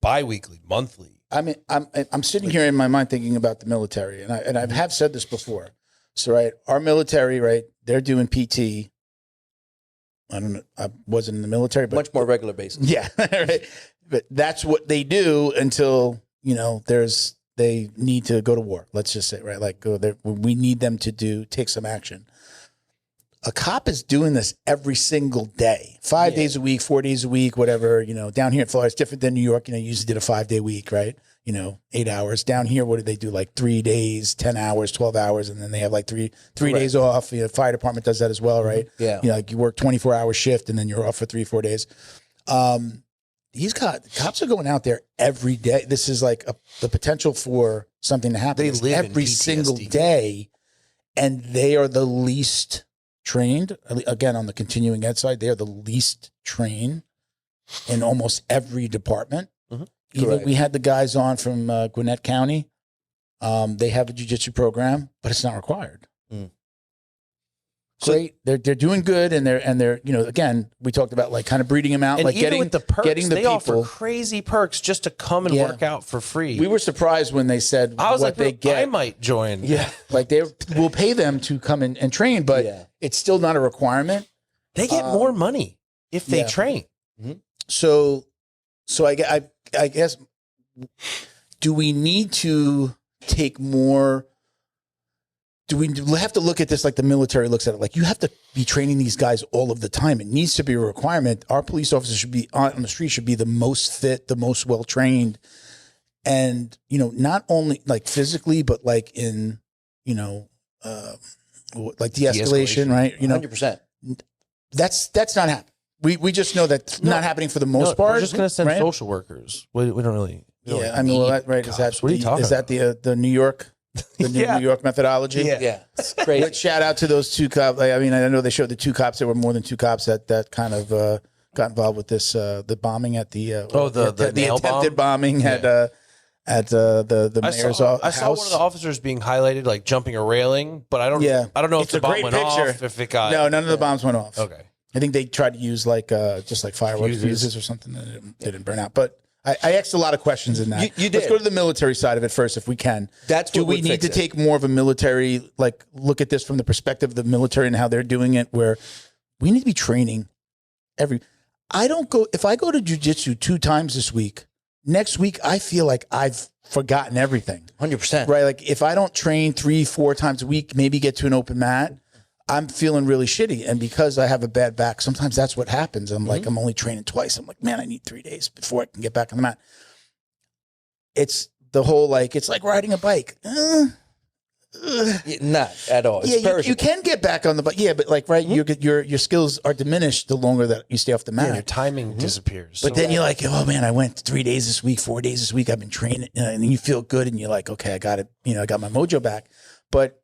bi-weekly, monthly? I mean, I'm sitting here in my mind thinking about the military, and I have said this before. So, right, our military, right, they're doing PT. I don't know. I wasn't in the military, but Much more regular basis. yeah, right. But that's what they do until they need to go to war. Let's just say, right, like go there. We need them to take some action. A cop is doing this every single day, 5 days a week, 4 days a week, whatever. Down here in Florida, it's different than New York. You usually did a 5-day week, right? 8 hours. Down here, what do they do? Like 3 days, 10 hours, 12 hours, and then they have like three days off. Fire department does that as well, right? Yeah. Like you work 24-hour shift and then you're off for 3-4 days. Cops are going out there every day. This is like the potential for something to happen. They live every in PTSD. single day, and they are the least trained. Again, on the continuing ed side, they are the least trained in almost every department. Mm-hmm. Even we had the guys on from Gwinnett County. They have a jiu-jitsu program, but it's not required. Great, they're doing good, and they're again, we talked about like kind of breeding them out, And like even with the perks, getting the they people. offer crazy perks just to come and work out for free. We were surprised when they said I was what like, they get. I might join. Yeah, like we'll pay them to come in and train, but it's still not a requirement. They get more money if they train. So I guess, do we need to take more? Do we have to look at this like the military looks at it? Like, you have to be training these guys all of the time. It needs to be a requirement. Our police officers should be on the street, should be the most fit, the most well-trained. And, not only like physically, but like in, like de-escalation, right? 100%. That's not happening. We just know that's not happening for the most part. We're just going to send right? social workers. We don't really. Yeah, I mean, right? Cops. Is that What are you talking is that the New York, the New York methodology? Yeah. It's crazy. But shout out to those two cops. Like, I mean, I know they showed the two cops. There were more than two cops that kind of got involved with this the bombing at the the nail attempted bomb? bombing at the mayor's house. I saw one of the officers being highlighted like jumping a railing, but I don't know if It's the a bomb great went picture. off. If it got No, none of the bombs went off. Okay. I think they tried to use like just like fireworks fuses or something that didn't burn out. But I asked a lot of questions in that. You did. Let's go to the military side of it first, if we can. That's what we would need fix to it. take more of a military, like look at this from the perspective of the military and how they're doing it, where we need to be training if I go to jiu-jitsu 2 times this week, next week I feel like I've forgotten everything. 100%. Right? Like if I don't train 3-4 times a week, maybe get to an open mat, I'm feeling really shitty. And because I have a bad back, sometimes that's what happens. I'm like, I'm only training twice. I'm like, man, I need 3 days before I can get back on the mat. It's the whole, like, it's like riding a bike. Not at all. It's Yeah, you can get back on the bike. Yeah, but like, right, your skills are diminished the longer that you stay off the mat. Yeah, your timing disappears. But then you're like, oh man, I went 3 days this week, 4 days this week. I've been training, and you feel good, and you're like, okay, I got it. I got my mojo back. But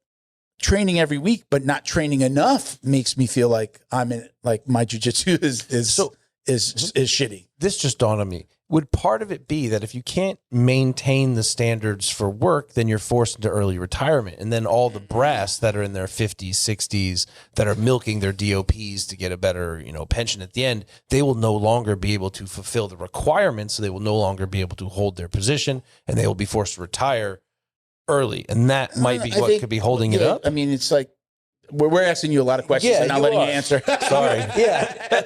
training every week, but not training enough, makes me feel like I'm in, like my jiu-jitsu is shitty. This just dawned on me. Would part of it be that if you can't maintain the standards for work, then you're forced into early retirement, and then all the brass that are in their 50s, 60s that are milking their DOPs to get a better, pension at the end, they will no longer be able to fulfill the requirements, so they will no longer be able to hold their position, and they will be forced to retire early, and that might be what could be holding it up. I mean, it's like we're asking you a lot of questions and not letting you answer. Sorry. Yeah.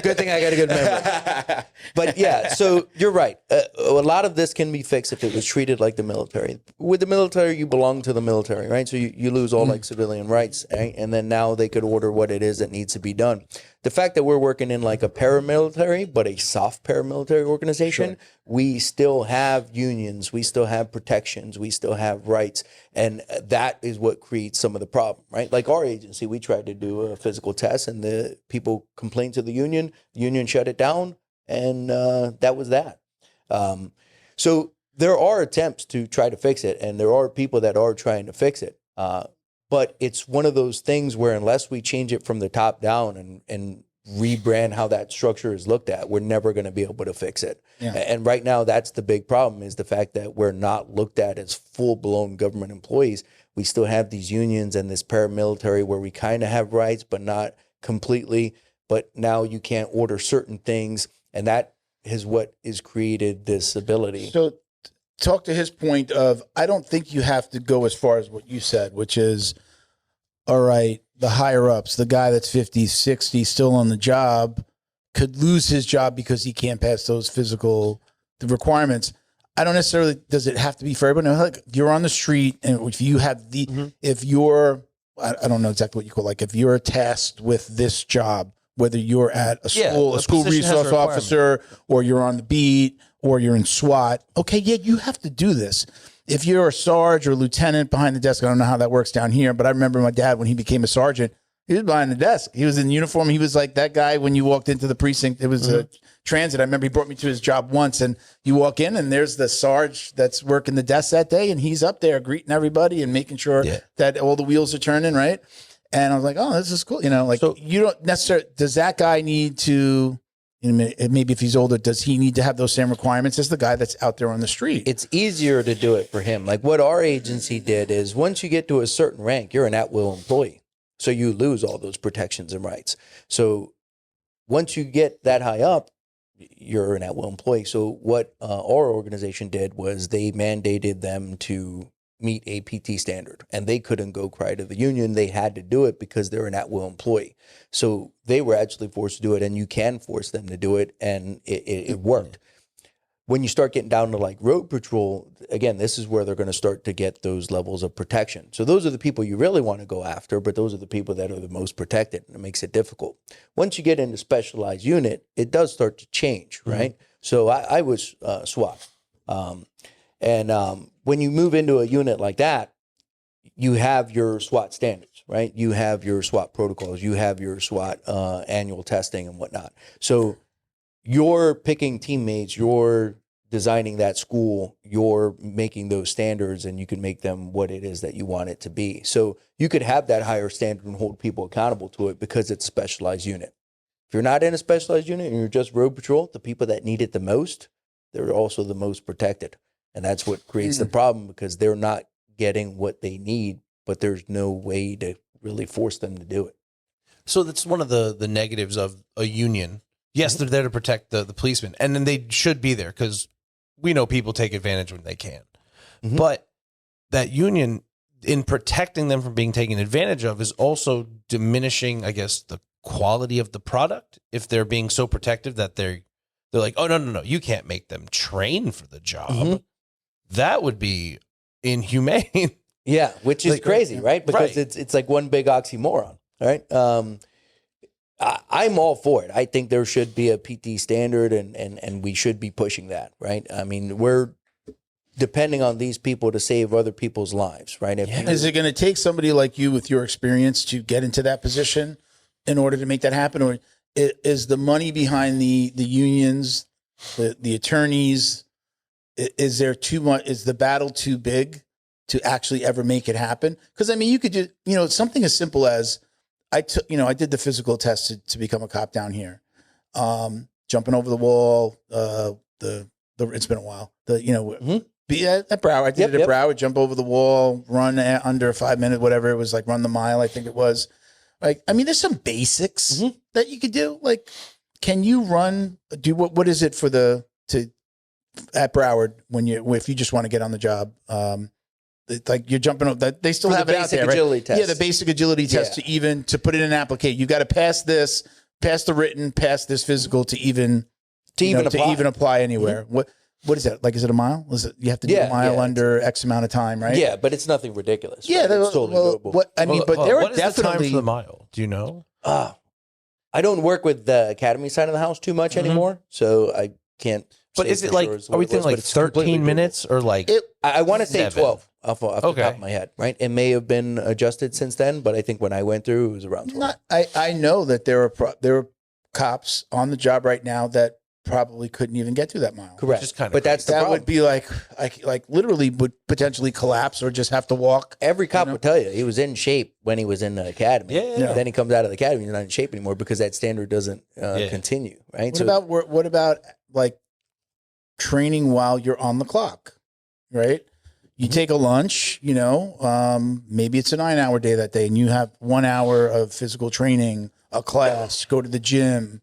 Good thing I got a good memory. But yeah, so you're right. A lot of this can be fixed if it was treated like the military. With the military, you belong to the military, right? So you lose all like civilian rights, right? And then now they could order what it is that needs to be done. The fact that we're working in like a paramilitary, but a soft paramilitary organization, we still have unions, we still have protections, we still have rights. And that is what creates some of the problem, right? Like our agency, we tried to do a physical test and the people complained to the union shut it down, and that was that. So there are attempts to try to fix it, and there are people that are trying to fix it. But it's one of those things where unless we change it from the top down and rebrand how that structure is looked at, we're never going to be able to fix it. Yeah. And right now, that's the big problem, is the fact that we're not looked at as full-blown government employees. We still have these unions and this paramilitary where we kind of have rights, but not completely. But now you can't order certain things, and that is what has created this ability. So talk to his point of, I don't think you have to go as far as what you said, which is, all right, the higher ups, the guy that's 50, 60, still on the job, could lose his job because he can't pass those physical requirements. I don't necessarily, does it have to be for everyone? Like, you're on the street, and if you have if you're, I don't know exactly what you call, like, if you're tasked with this job, whether you're at a school, a school resource officer, or you're on the beat, or you're in SWAT, okay, yeah, you have to do this. If you're a sarge or a lieutenant behind the desk, I don't know how that works down here, but I remember my dad, when he became a sergeant, he was behind the desk. He was in uniform. He was like that guy when you walked into the precinct. It was a transit. I remember he brought me to his job once, and you walk in, and there's the sarge that's working the desk that day, and he's up there greeting everybody and making sure that all the wheels are turning, right? And I was like, oh, this is cool. You know, like, so, you don't necessarily, does that guy need to, you know, maybe if he's older, does he need to have those same requirements as the guy that's out there on the street? It's easier to do it for him. Like, what our agency did is, once you get to a certain rank, you're an at-will employee. So you lose all those protections and rights. So once you get that high up, you're an at-will employee. So what our organization did was they mandated them to meet a PT standard, and they couldn't go cry to the union. They had to do it because they're an at-will employee. So they were actually forced to do it, and you can force them to do it, and it worked. When you start getting down to like road patrol, again, this is where they're going to start to get those levels of protection. So those are the people you really want to go after, but those are the people that are the most protected, and it makes it difficult. Once you get into specialized unit, it does start to change, right? So I was SWAT. When you move into a unit like that, you have your SWAT standards, right? You have your SWAT protocols, you have your SWAT annual testing and whatnot. So you're picking teammates, you're designing that school, you're making those standards, and you can make them what it is that you want it to be. So you could have that higher standard and hold people accountable to it because it's a specialized unit. If you're not in a specialized unit and you're just road patrol, the people that need it the most, they're also the most protected. And that's what creates the problem, because they're not getting what they need, but there's no way to really force them to do it. So that's one of the negatives of a union. Yes, they're there to protect the policemen, and then they should be there because we know people take advantage when they can. But that union, in protecting them from being taken advantage of, is also diminishing, I guess, the quality of the product. If they're being so protective that they're like, oh, no, you can't make them train for the job. That would be inhumane. Yeah, which is like, crazy, right? Because it's like one big oxymoron, right? I'm all for it. I think there should be a PT standard, and we should be pushing that, right? I mean, we're depending on these people to save other people's lives, right? Is it going to take somebody like you with your experience to get into that position in order to make that happen? Or is the money behind the unions, the attorneys, is there too much? Is the battle too big to actually ever make it happen? Because I mean, you could just, something as simple as I did the physical test to become a cop down here. Jumping over the wall, it's been a while. Be at Broward. I did it at Broward. Jump over the wall, run under 5 minutes, whatever it was, like run the mile. I think it was. Like, I mean, there's some basics that you could do. Like, can you run? What is it for at Broward if you just want to get on the job? Like you're jumping over. They still have it out there, right? Test. Yeah, the basic agility test to put it in an application. You got to pass this, pass the written, pass this physical to even apply anywhere. What is that? Like, is it a mile? You have to do a mile under X amount of time, right? Yeah, but it's nothing ridiculous. Yeah, right? It's totally doable. But there are definitely the time for the mile. Do you know? I don't work with the academy side of the house too much anymore, so I can't. But is it like, are we thinking like 13 minutes or like? I want to say 7? 12 off the top of my head, right? It may have been adjusted since then, but I think when I went through, it was around 12. I know that there are cops on the job right now that probably couldn't even get to that mile. Correct. Just kinda but that's the That problem. would be like literally would potentially collapse or just have to walk. Every cop would tell you he was in shape when he was in the academy. Yeah. Then he comes out of the academy, he's not in shape anymore because that standard doesn't continue, right? What about like training while you're on the clock, right? You take a lunch, maybe it's a 9-hour day that day, and you have 1 hour of physical training, a class, go to the gym,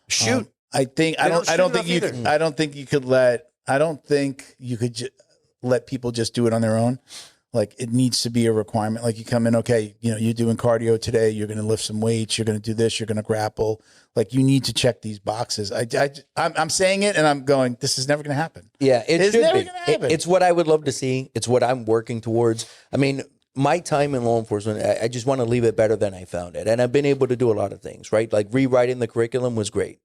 Shoot. I think They don't think shoot you enough either. I don't think you could let people just do it on their own. Like it needs to be a requirement. Like you come in, okay, you're doing cardio today. You're going to lift some weights. You're going to do this. You're going to grapple. Like you need to check these boxes. I'm saying it and I'm going, this is never going to happen. Yeah, It's should never be. gonna happen. It's what I would love to see. It's what I'm working towards. I mean, my time in law enforcement, I just want to leave it better than I found it. And I've been able to do a lot of things, right? Like rewriting the curriculum was great.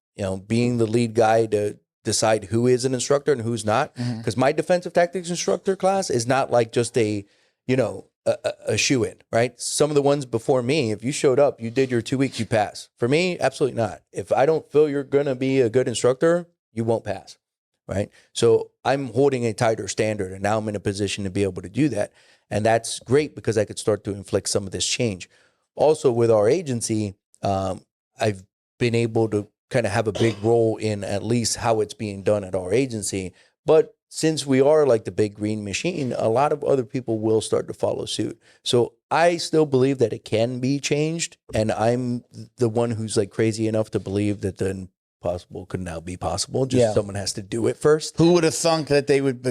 Being the lead guy to decide who is an instructor and who's not. Because my defensive tactics instructor class is not like just a shoe-in, right? Some of the ones before me, if you showed up, you did your 2 weeks, you pass. For me, absolutely not. If I don't feel you're going to be a good instructor, you won't pass, right? So I'm holding a tighter standard, and now I'm in a position to be able to do that. And that's great because I could start to inflict some of this change. Also, with our agency, I've been able to kind of have a big role in at least how it's being done at our agency. But since we are like the big green machine, a lot of other people will start to follow suit. So I still believe that it can be changed. And I'm the one who's like crazy enough to believe that the impossible could now be possible. Just someone has to do it first. Who would have thunk that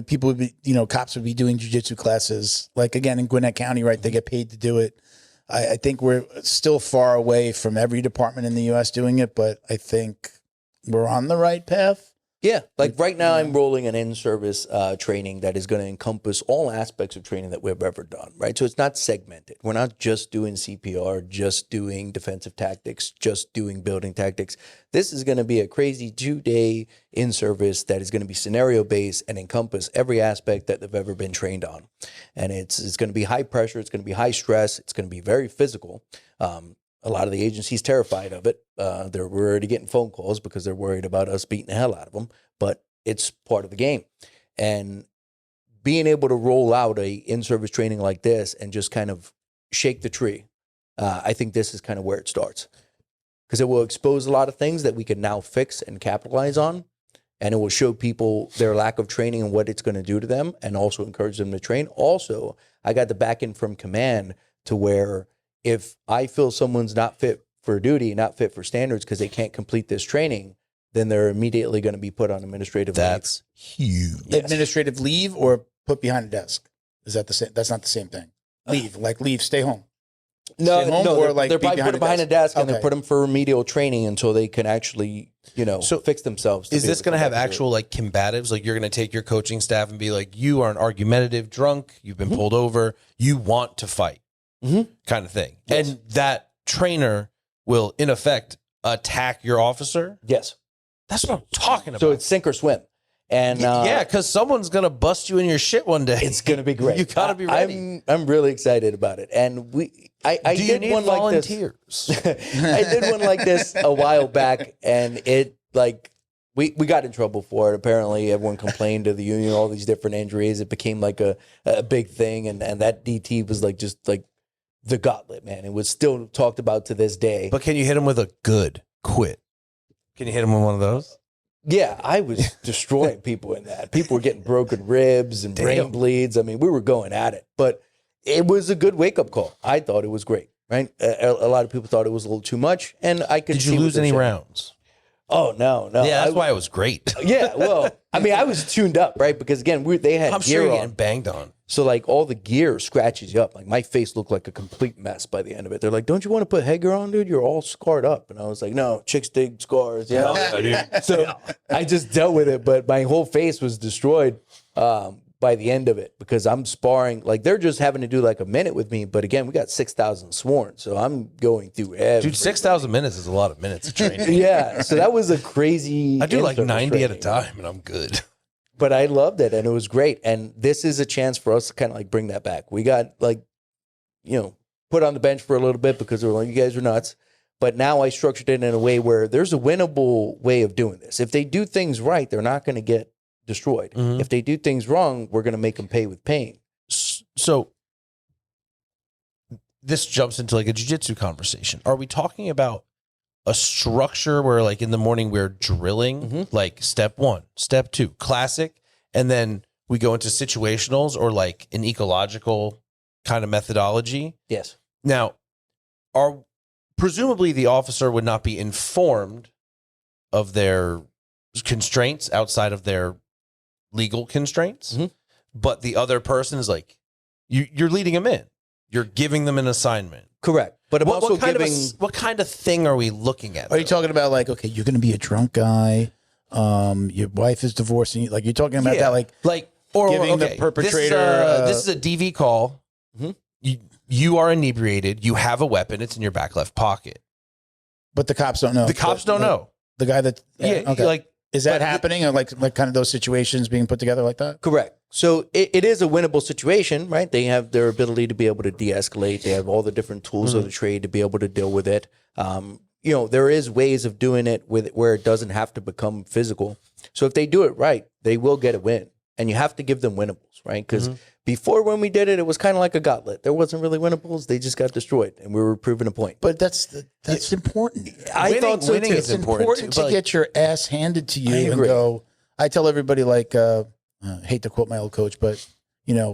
people would be, cops would be doing jiu-jitsu classes? Like again, in Gwinnett County, right? They get paid to do it. I think we're still far away from every department in the U.S. doing it, but I think we're on the right path. Yeah, like right now I'm rolling an in-service training that is going to encompass all aspects of training that we've ever done, right? So it's not segmented. We're not just doing CPR, just doing defensive tactics, just doing building tactics. This is going to be a crazy 2-day in-service that is going to be scenario-based and encompass every aspect that they've ever been trained on. And it's going to be high pressure, it's going to be high stress, it's going to be very physical. A lot of the agency's terrified of it. They're already getting phone calls because they're worried about us beating the hell out of them, but it's part of the game. And being able to roll out a in-service training like this and just kind of shake the tree, I think this is kind of where it starts. Because it will expose a lot of things that we can now fix and capitalize on. And it will show people their lack of training and what it's going to do to them and also encourage them to train. Also, I got the back end from command to where if I feel someone's not fit for duty, not fit for standards because they can't complete this training, then they're immediately going to be put on administrative leave. That's huge. Yes. Administrative leave or put behind a desk. Is that the same? That's not the same thing. Leave, stay home. No, Stay home no, or they're, like they're be probably put behind a desk and Okay. they put them for remedial training until they can actually, So fix themselves. Is this going to have actual like combatives? Like you're going to take your coaching staff and be like, you are an argumentative drunk. You've been pulled over. You want to fight kind of thing. Yes. And that trainer will in effect attack your officer. Yes. That's what I'm talking about. So it's sink or swim. And yeah, because someone's going to bust you in your shit one day. it's going to be great. You got to be ready. I'm really excited about it. And I Do you did need one volunteers? like this. I did one like this a while back, and it like we got in trouble for it. Apparently, everyone complained to the union, all these different injuries. It became like a big thing, and that DT was like just like the gauntlet, man. It was still talked about to this day. But can you hit him with a good quit? Can you hit him with one of those? Yeah, I was destroying people in that. People were getting broken ribs and brain bleeds. I mean, we were going at it, but it was a good wake-up call. I thought it was great, right? A lot of people thought it was a little too much, and I could Did see you what lose they're any saying. rounds? Oh, no. Yeah, that's why it was great. Yeah, well, I mean, I was tuned up, right? Because, again, they had I'm gear sure you're on. getting banged on. So, like, all the gear scratches you up. Like, my face looked like a complete mess by the end of it. They're like, don't you want to put headgear on, dude? You're all scarred up. And I was like, no, chicks dig scars. You know? So I just dealt with it. But my whole face was destroyed by the end of it because I'm sparring. Like, they're just having to do like a minute with me. But, again, we got 6,000 sworn. So I'm going through everything. Dude, 6,000 minutes is a lot of minutes of training. Yeah. So that was a crazy. I do like in-service 90 at a training. time, and I'm good. But I loved it, and it was great. And this is a chance for us to kind of like bring that back. We got like, put on the bench for a little bit because we were like, you guys are nuts. But now I structured it in a way where there's a winnable way of doing this. If they do things right, they're not going to get destroyed. If they do things wrong, we're going to make them pay with pain. So this jumps into like a jiu-jitsu conversation. Are we talking about a structure where like in the morning we're drilling like step 1, step 2, classic, and then we go into situationals or like an ecological kind of methodology? Yes. Now, presumably the officer would not be informed of their constraints outside of their legal constraints, but the other person is like, you're leading them in. You're giving them an assignment. Correct. But I'm also giving... what kind of thing are we looking at? Are you talking about like, okay, you're going to be a drunk guy. Your wife is divorcing you. Like you're talking about that, or giving the perpetrator. This is a DV call. You are inebriated. You have a weapon. It's in your back left pocket. But the cops don't know. The cops don't know. The guy that... okay. Like, is that happening? Or like kind of those situations being put together like that? Correct. So it is a winnable situation, right? They have their ability to be able to de-escalate. They have all the different tools of the trade to be able to deal with it. There is ways of doing it where it doesn't have to become physical. So if they do it right, they will get a win. And you have to give them winnables, right? Because before when we did it, it was kind of like a gauntlet. There wasn't really winnables. They just got destroyed, and we were proving a point. But that's important. I thought so winning too. It's important to get your ass handed to you and agree. go. I tell everybody, like, hate to quote my old coach, but,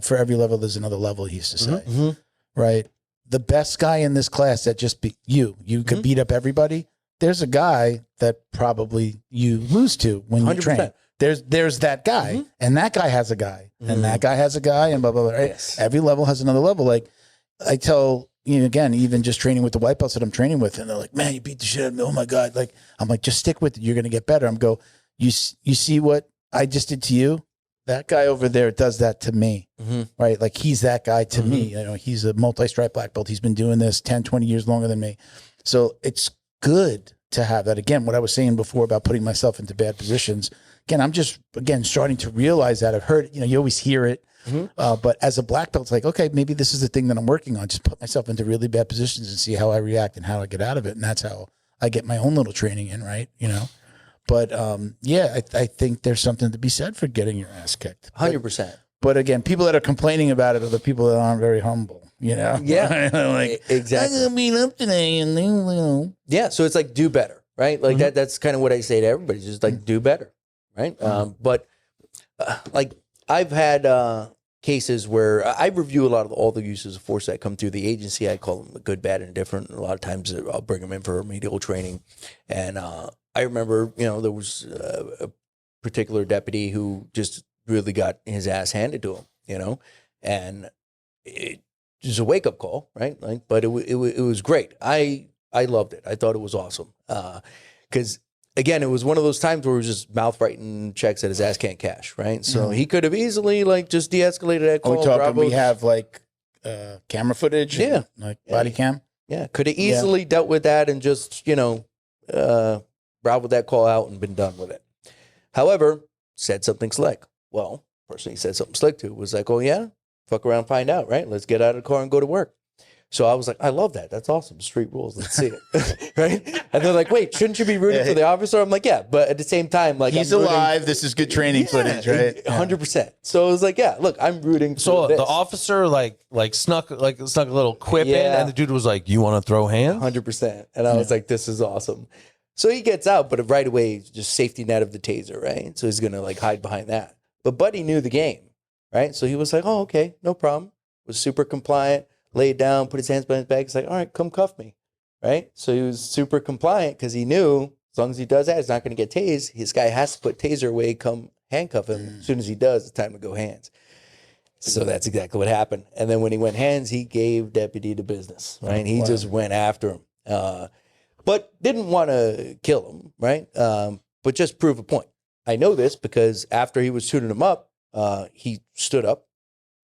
for every level, there's another level, he used to say, right? The best guy in this class that just beat you could beat up everybody. There's a guy that probably you lose to when you 100%. Train. There's that guy, and that guy has a guy, and that guy has a guy, and blah, blah, blah. Right? Yes. Every level has another level. Like I tell, again, even just training with the white belts that I'm training with, and they're like, man, you beat the shit out of me. Oh my God. Like, I'm like, just stick with it. You're going to get better. You see what I just did to you? That guy over there does that to me, right? Like he's that guy to me. He's a multi-stripe black belt. He's been doing this 10, 20 years longer than me. So it's good to have that. Again, what I was saying before about putting myself into bad positions. Again, I'm just, starting to realize that. I've heard, you always hear it. But as a black belt, it's like, okay, maybe this is the thing that I'm working on. Just put myself into really bad positions and see how I react and how I get out of it. And that's how I get my own little training in, right? But I think there's something to be said for getting your ass kicked. 100%. But again, people that are complaining about it are the people that aren't very humble, Yeah. like, exactly. I'm going to beat up today. And Yeah. So it's like, do better, right? Like that's kind of what I say to everybody. Just like, do better. Right. But like I've had cases where I review a lot of all the uses of force that come through the agency. I call them good, bad, and indifferent. A lot of times I'll bring them in for remedial training. And I remember, there was a particular deputy who just really got his ass handed to him, and it was a wake up call. Right. Like, but it was great. I loved it. I thought it was awesome. 'Cause again, it was one of those times where he was just mouth writing checks that his ass can't cash, right? So he could have easily just de-escalated that call. We have camera footage, and, body cam. Yeah, could have easily dealt with that and just browbered that call out and been done with it. However, said something slick. Well, person he said something slick to was like, "Oh yeah, fuck around, find out, right? Let's get out of the car and go to work." So I was like, I love that. That's awesome. Street rules. Let's see it. Right? And they're like, wait, shouldn't you be rooting for the officer? I'm like, yeah. But at the same time, like, he's alive. This is good training footage, right? 100%. So I was like, yeah, look, I'm rooting for this. The officer snuck a little quip in, and the dude was like, you want to throw hands? 100%. And I was like, this is awesome. So he gets out, but right away, just safety net of the taser, right? So he's going to hide behind that. But Buddy knew the game, right? So he was like, oh, okay, no problem. Was super compliant. Laid down, put his hands behind his back. He's like, all right, come cuff me, right? So he was super compliant because he knew as long as he does that, he's not going to get tased. His guy has to put taser away, come handcuff him. As soon as he does, it's time to go hands. So that's exactly what happened. And then when he went hands, he gave Deputy the business, right? He just went after him, but didn't want to kill him, right? But just prove a point. I know this because after he was tuning him up, he stood up,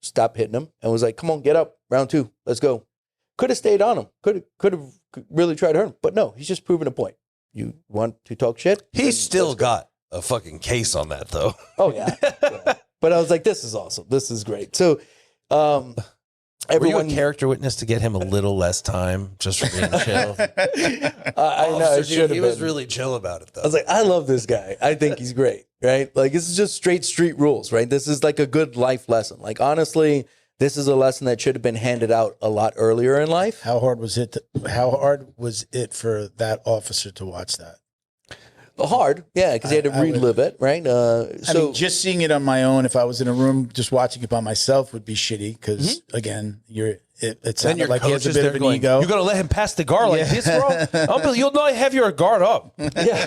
stopped hitting him, and was like, come on, get up. Round 2, let's go. Could have stayed on him. Could have really tried to hurt him. But no, he's just proving a point. You want to talk shit? He's still got a fucking case on that, though. Oh, yeah. But I was like, this is awesome. This is great. So Were you a character witness to get him a little less time just for being chill? I know. It should have He was been. really chill about it, though. I was like, I love this guy. I think he's great, right? Like, this is just straight street rules, right? This is like a good life lesson. Like, honestly, this is a lesson that should have been handed out a lot earlier in life. How hard was it? How hard was it for that officer to watch that? Hard, yeah, because he had to relive it, right? I mean, just seeing it on my own, if I was in a room just watching it by myself, would be shitty. Because again, it sounded like he has a bit of an ego. You got to let him pass the guard like this, bro. You'll not have your guard up. Yeah,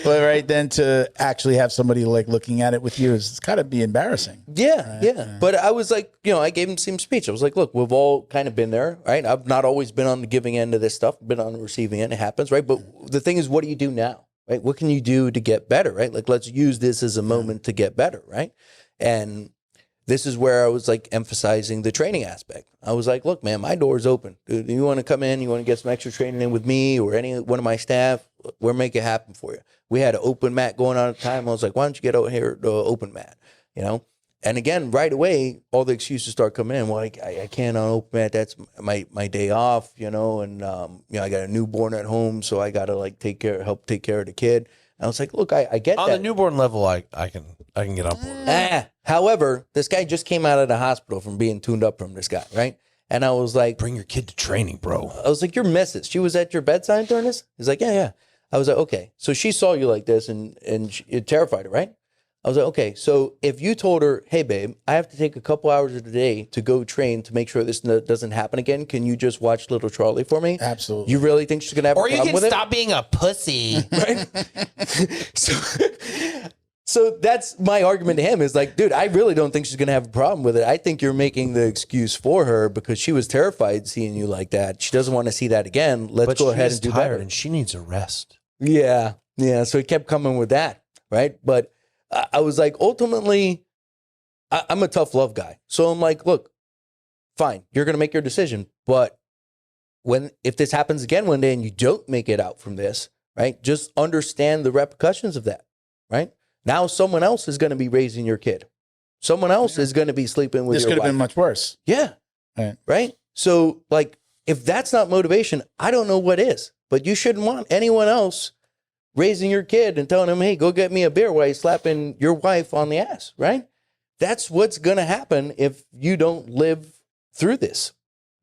But right then to actually have somebody like looking at it with you is kind of be embarrassing. yeah, yeah. But I was like, I gave him the same speech. I was like, look, we've all kind of been there, right? I've not always been on the giving end of this stuff, been on the receiving end. It happens, right? But the thing is, what do you do now? Right? What can you do to get better, right? Like, let's use this as a moment to get better, right? And this is where I was like emphasizing the training aspect. I was like, look, man, my door's open. Do you want to come in? You want to get some extra training in with me or any one of my staff? We'll make it happen for you. We had an open mat going on at the time. I was like, why don't you get over here to open mat, And again, right away, all the excuses start coming in. Well, I can't on open mat. That's my day off, and I got a newborn at home, so I got to like help take care of the kid. And I was like, look, I get on that. the newborn level. I can get on board. However, this guy just came out of the hospital from being tuned up from this guy, right? And I was like, Bring your kid to training, bro. I was like, your missus, she was at your bedside during this? He's like, yeah. I was like, okay. So she saw you like this and it terrified her, right? I was like, okay, so if you told her, hey, babe, I have to take a couple hours of the day to go train to make sure this doesn't happen again. Can you just watch Little Charlie for me? Absolutely. You really think she's going to have a problem with it? Or you can stop being a pussy. Right? So that's my argument to him is like, dude, I really don't think she's going to have a problem with it. I think you're making the excuse for her because she was terrified seeing you like that. She doesn't want to see that again. Let's go ahead and do better. And she needs a rest. Yeah. So he kept coming with that, right? But I was like, ultimately, I'm a tough love guy. So I'm like, look, fine, you're going to make your decision. But if this happens again one day and you don't make it out from this, right, just understand the repercussions of that, right? Now someone else is going to be raising your kid. Someone else is going to be sleeping with your wife. This could have been much worse. Yeah. Right? So, like, if that's not motivation, I don't know what is. But you shouldn't want anyone else raising your kid and telling him, hey, go get me a beer while he's slapping your wife on the ass, right? That's what's going to happen if you don't live through this.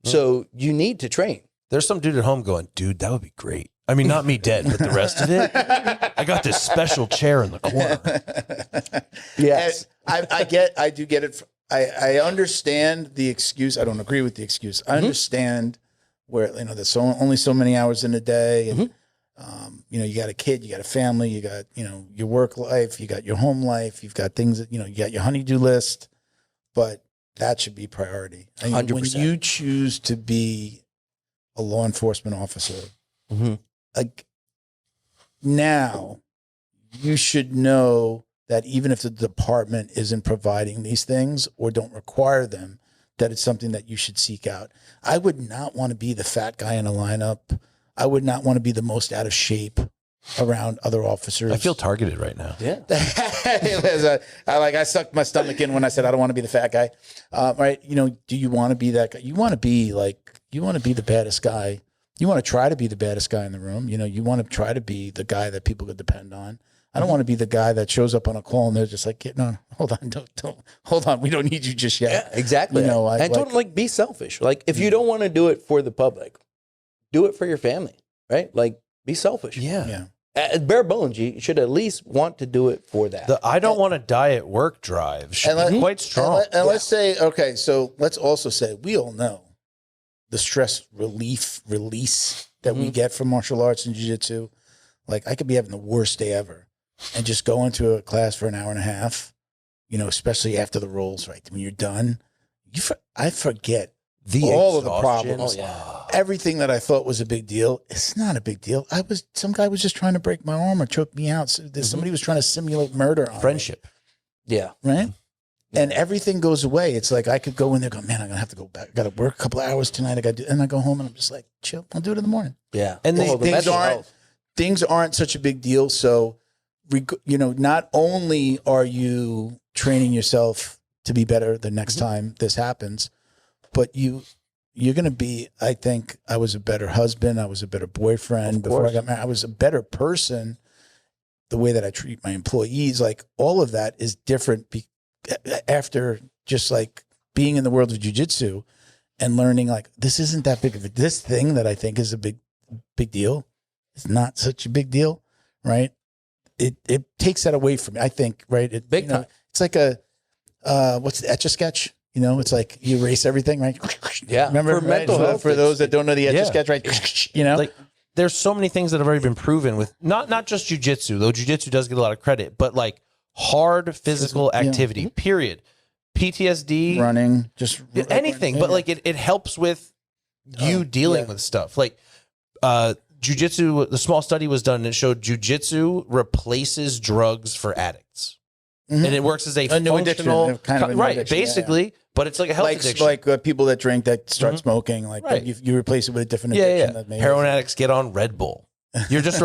So you need to train. There's some dude at home going, dude, that would be great. I mean, not me dead, but the rest of it. I got this special chair in the corner. Yes. I do get it. I understand the excuse. I don't agree with the excuse. I understand where, there's only so many hours in a day. And, you got a kid, you got a family, you got, your work life, you got your home life, you've got things that, you got your honey-do list, but that should be priority. I mean, 100%. when you choose to be a law enforcement officer, like now you should know that even if the department isn't providing these things or don't require them, that it's something that you should seek out. I would not want to be the fat guy in a lineup. I would not want to be the most out of shape around other officers. I feel targeted right now. Yeah. I sucked my stomach in when I said I don't want to be the fat guy. Right? Do you want to be that guy? You want to be the baddest guy. You want to try to be the baddest guy in the room. You want to try to be the guy that people could depend on. I don't want to be the guy that shows up on a call and they're just like, no, hold on, don't, hold on. We don't need you just yet. Yeah, exactly. Don't be selfish. Like, if you don't want to do it for the public, do it for your family, right? Like, be selfish. Yeah. At bare bones, you should at least want to do it for that. The I don't want to die at work drive should be quite strong. And let's say, okay, so let's also say we all know the stress release that we get from martial arts and jiu-jitsu. Like, I could be having the worst day ever and just go into a class for an hour and a half, especially after the rolls, right? When you're done, I forget all of the problems. Oh, yeah. Everything that I thought was a big deal, it's not a big deal. Some guy was just trying to break my arm or choke me out. So somebody was trying to simulate murder on Friendship. me. Yeah. Right? And everything goes away. It's like I could go in there and go, man, I'm going to have to go back. I got to work a couple of hours tonight. And I go home and I'm just like, chill. I'll do it in the morning. Yeah. And things aren't such a big deal. So, not only are you training yourself to be better the next time this happens, but you're going to be, I think I was a better husband. I was a better boyfriend before I got married. I was a better person. The way that I treat my employees, like all of that is different after just like being in the world of jiu-jitsu and learning like, this isn't that big of this thing that I think is a big deal. It's not such a big deal. Right. It takes that away from me, I think. Right. Big time. It's like what's the Etch-a-Sketch? It's like you erase everything, right? Yeah. Remember, for mental health, for those that don't know the Etch-a-Sketch, right? Like there's so many things that have already been proven with not just jiu-jitsu, though jiu-jitsu does get a lot of credit, but like hard physical activity, period. PTSD, running, just anything, but like it helps with you dealing with stuff. Like jiu-jitsu, the small study was done and it showed jiu-jitsu replaces drugs for addicts. And it works as a new functional, addiction, kind of a new right? addiction, Basically, but it's like a health addiction. Like people that drink that start smoking, like you replace it with a different addiction. That maybe heroin addicts get on Red Bull. You're just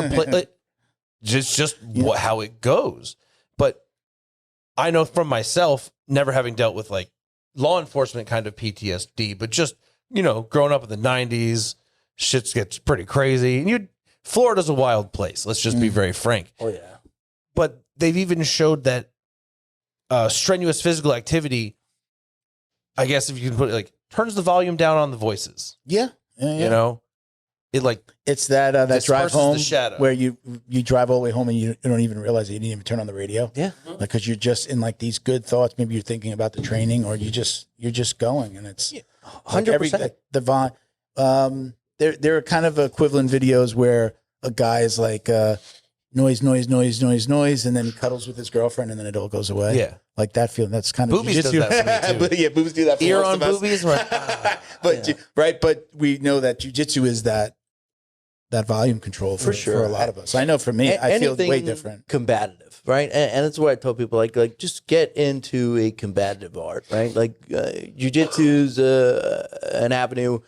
just how it goes. But I know from myself, never having dealt with like law enforcement kind of PTSD, but just growing up in the '90s, shit gets pretty crazy. And Florida's a wild place. Let's just be very frank. Oh yeah. But they've even showed that strenuous physical activity, I guess if you can put it like, turns the volume down on the voices. Yeah. It like it's that drive home the shadow. where you drive all the way home and you don't even realize it. You didn't even turn on the radio. Yeah. Like because you're just in like these good thoughts. Maybe you're thinking about the training, or you're just going, and it's 100%. The volume. There are kind of equivalent videos where a guy is like noise, and then he cuddles with his girlfriend, and then it all goes away. Yeah. Like that feeling. That's kind of boobies does that for me too. Yeah, boobies do that for ear most on of us. boobies. But we know that jiu-jitsu is that volume control for a lot of us. I know for me, I feel way different. Combative, right? And that's what I tell people, like just get into a combative art, right? Like jiu-jitsu's an avenue.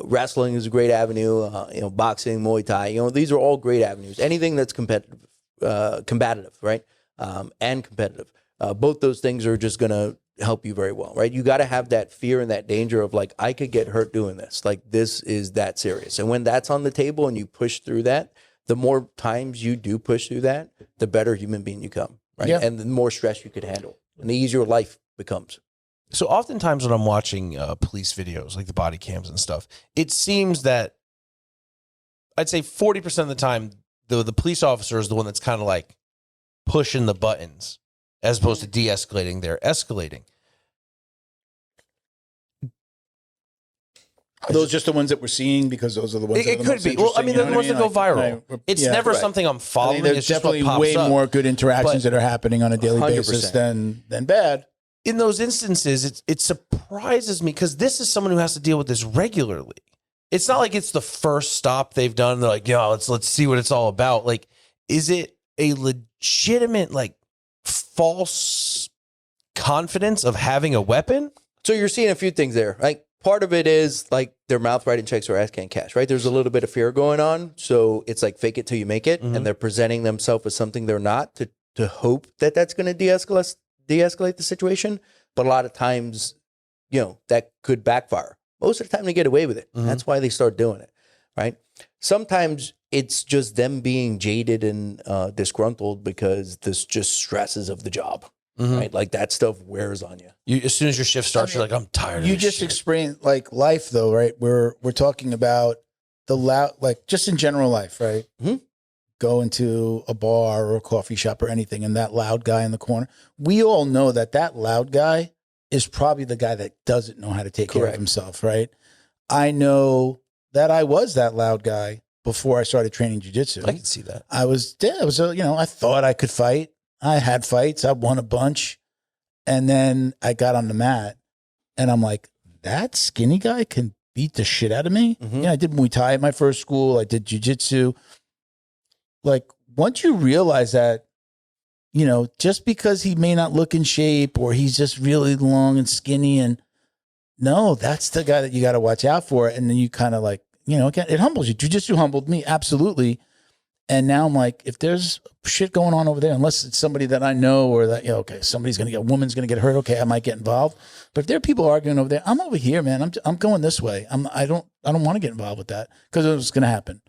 Wrestling is a great avenue. Boxing, Muay Thai. These are all great avenues. Anything that's combative, right? And competitive. Both those things are just going to help you very well, right? You got to have that fear and that danger of like, I could get hurt doing this. Like this is that serious. And when that's on the table and you push through that, the more times you do push through that, the better human being you become, right? Yeah. And the more stress you could handle, and the easier life becomes. So oftentimes when I'm watching police videos, like the body cams and stuff, it seems that I'd say 40% of the time, the police officer is the one that's kind of like pushing the buttons as opposed to de-escalating. They're escalating. Are those just the ones that we're seeing because those are the ones it could be. Well, I mean, they're the ones that go viral. It's never something I'm following. There's it's just definitely what pops way up. more good interactions that are happening on a daily 100%. basis than bad. In those instances, it surprises me because this is someone who has to deal with this regularly. It's not like it's the first stop they've done. They're like, let's see what it's all about. Like, is it a legitimate, like, false confidence of having a weapon? So you're seeing a few things there, right? Part of it is like their mouth writing checks or ass can't cash, right? There's a little bit of fear going on. So it's like fake it till you make it. And they're presenting themselves as something they're not to hope that that's going to de-escalate the situation. But a lot of times, that could backfire. Most of the time they get away with it. That's why they start doing it, right? Sometimes it's just them being jaded and disgruntled because this just stresses of the job, right? Like that stuff wears on you. As soon as your shift starts, you're like, I'm tired of this You just shit. explained like life though, right? We're talking about the loud, like just in general life, right? Go into a bar or a coffee shop or anything, and that loud guy in the corner, we all know that loud guy is probably the guy that doesn't know how to take care of himself, right? I know that I was that loud guy before I started training jiu-jitsu. I can see that. I thought I could fight. I had fights. I won a bunch. And then I got on the mat and I'm like, that skinny guy can beat the shit out of me. I did Muay Thai at my first school. I did jiu-jitsu. Like once you realize that, just because he may not look in shape or he's just really long and skinny, and no, that's the guy that you got to watch out for. And then you kind of like, again, it humbles you. Jiu-jitsu humbled me. Absolutely. And now I'm like, if there's shit going on over there, unless it's somebody that I know or that, okay, a woman's going to get hurt. Okay, I might get involved. But if there are people arguing over there, I'm over here, man. I'm going this way. I don't want to get involved with that because it was going to happen.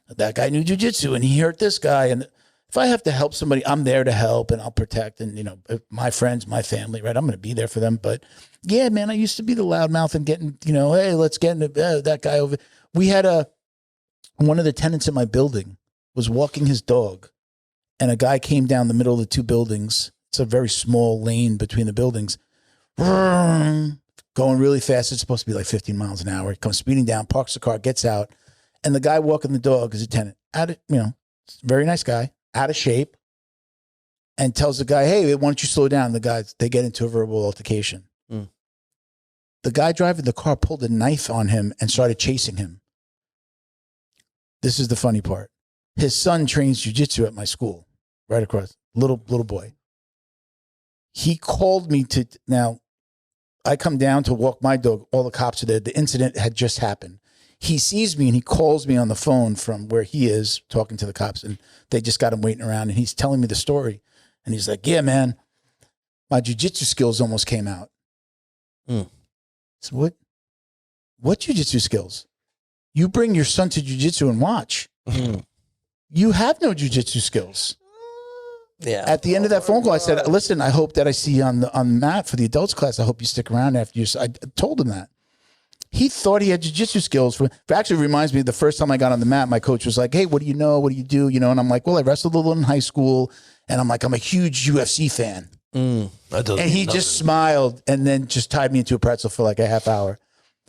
That guy knew jiu-jitsu and he hurt this guy. And if I have to help somebody, I'm there to help and I'll protect. And, my friends, my family, right? I'm going to be there for them. But yeah, man, I used to be the loudmouth and getting, hey, let's get into that guy over. We had one of the tenants in my building was walking his dog, and a guy came down the middle of the two buildings. It's a very small lane between the buildings, going really fast. It's supposed to be like 15 miles an hour. He comes speeding down, parks the car, gets out, and the guy walking the dog is a tenant. Very nice guy, out of shape, and tells the guy, "Hey, why don't you slow down?" They get into a verbal altercation. Mm. The guy driving the car pulled a knife on him and started chasing him. This is the funny part. His son trains jiu-jitsu at my school, right across, little boy. He called me now I come down to walk my dog. All the cops are there. The incident had just happened. He sees me and he calls me on the phone from where he is talking to the cops, and they just got him waiting around, and he's telling me the story. And he's like, yeah, man, my jiu-jitsu skills almost came out. Mm. So what jiu-jitsu skills? You bring your son to jiu-jitsu and watch. Mm. You have no jiu-jitsu skills. Yeah. At the end of that phone call, I said, listen, I hope that I see you on the mat for the adults class. I hope you stick around after you. I told him that. He thought he had jiu-jitsu skills. Actually, reminds me, the first time I got on the mat, my coach was like, hey, what do you know? What do you do? And I'm like, well, I wrestled a little in high school. And I'm like, I'm a huge UFC fan. And he just smiled and then just tied me into a pretzel for like a half hour.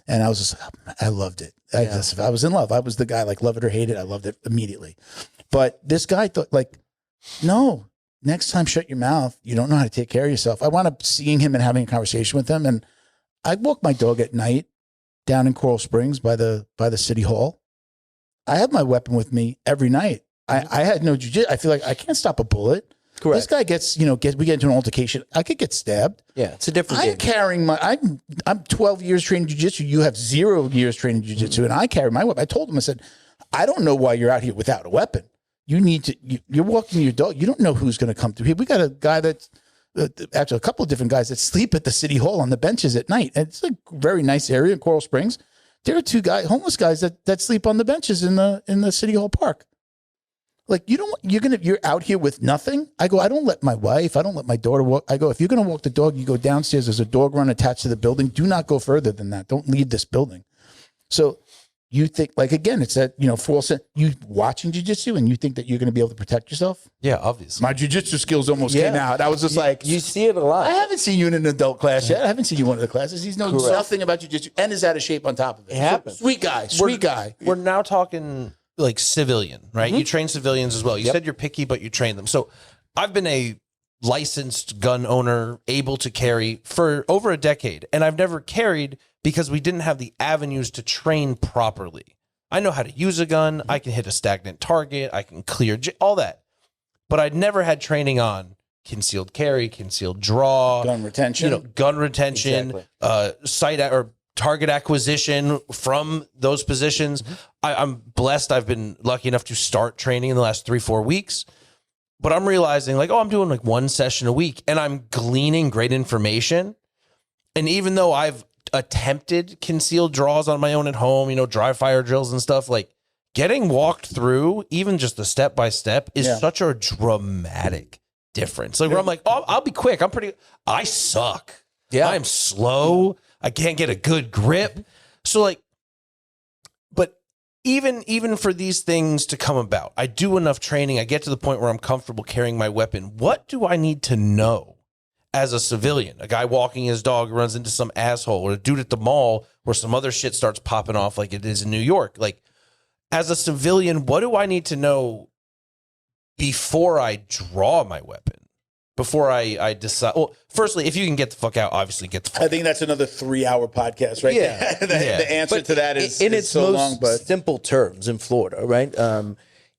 And I was just, I loved it. I was in love. I was the guy, like, love it or hate it. I loved it immediately. But this guy thought, like, no, next time, shut your mouth. You don't know how to take care of yourself. I wound up seeing him and having a conversation with him. And I walk my dog at night down in Coral Springs by the city hall. I have my weapon with me every night. I had no jiu-jitsu. I feel like I can't stop a bullet. Correct. This guy gets, we get into an altercation. I could get stabbed. Yeah, it's a different game. Carrying I'm 12 years training jiu-jitsu. You have 0 years training jiu-jitsu, and I carry my weapon. I told him, I said, I don't know why you're out here without a weapon. You need to, you're walking your dog. You don't know who's going to come through here. We got a guy that's, actually a couple of different guys that sleep at the city hall on the benches at night. And it's a very nice area in Coral Springs. There are 2 homeless guys that sleep on the benches in the city hall park. Like, you're out here with nothing. I go, I don't let my wife, I don't let my daughter walk. I go, if you're going to walk the dog, you go downstairs. There's a dog run attached to the building. Do not go further than that. Don't leave this building. So you think, like, again, it's that, false, you watching jiu-jitsu and you think that you're going to be able to protect yourself? Yeah, obviously. My jiu-jitsu skills almost came out. I was just you see it a lot. I haven't seen you in an adult class yet. I haven't seen you in one of the classes. He knows nothing about jiu-jitsu and is out of shape on top of it. It happens. Sweet guy. We're now talking like civilian, right? Mm-hmm. You train civilians as well. You said you're picky, but you train them. So I've been a licensed gun owner, able to carry for over a decade. And I've never carried because we didn't have the avenues to train properly. I know how to use a gun. I can hit a stagnant target. I can clear all that. But I'd never had training on concealed carry, concealed draw, gun retention, sight or target acquisition from those positions. Mm-hmm. I'm blessed. I've been lucky enough to start training in the last 3-4 weeks, but I'm realizing like, I'm doing like 1 session a week and I'm gleaning great information. And even though I've attempted concealed draws on my own at home, dry fire drills and stuff, like getting walked through, even just the step-by-step is such a dramatic difference. Like where I'm like, I'll be quick. I suck. Yeah. I'm slow. I can't get a good grip. So like, but even for these things to come about, I do enough training. I get to the point where I'm comfortable carrying my weapon. What do I need to know as a civilian? A guy walking his dog runs into some asshole, or a dude at the mall where some other shit starts popping off like it is in New York. Like as a civilian, what do I need to know before I draw my weapon? Before I decide, well, firstly, if you can get the fuck out, obviously get the fuck out. I think that's another 3-hour podcast, right? Yeah. The answer to that is in its so most long, but simple terms in Florida, right?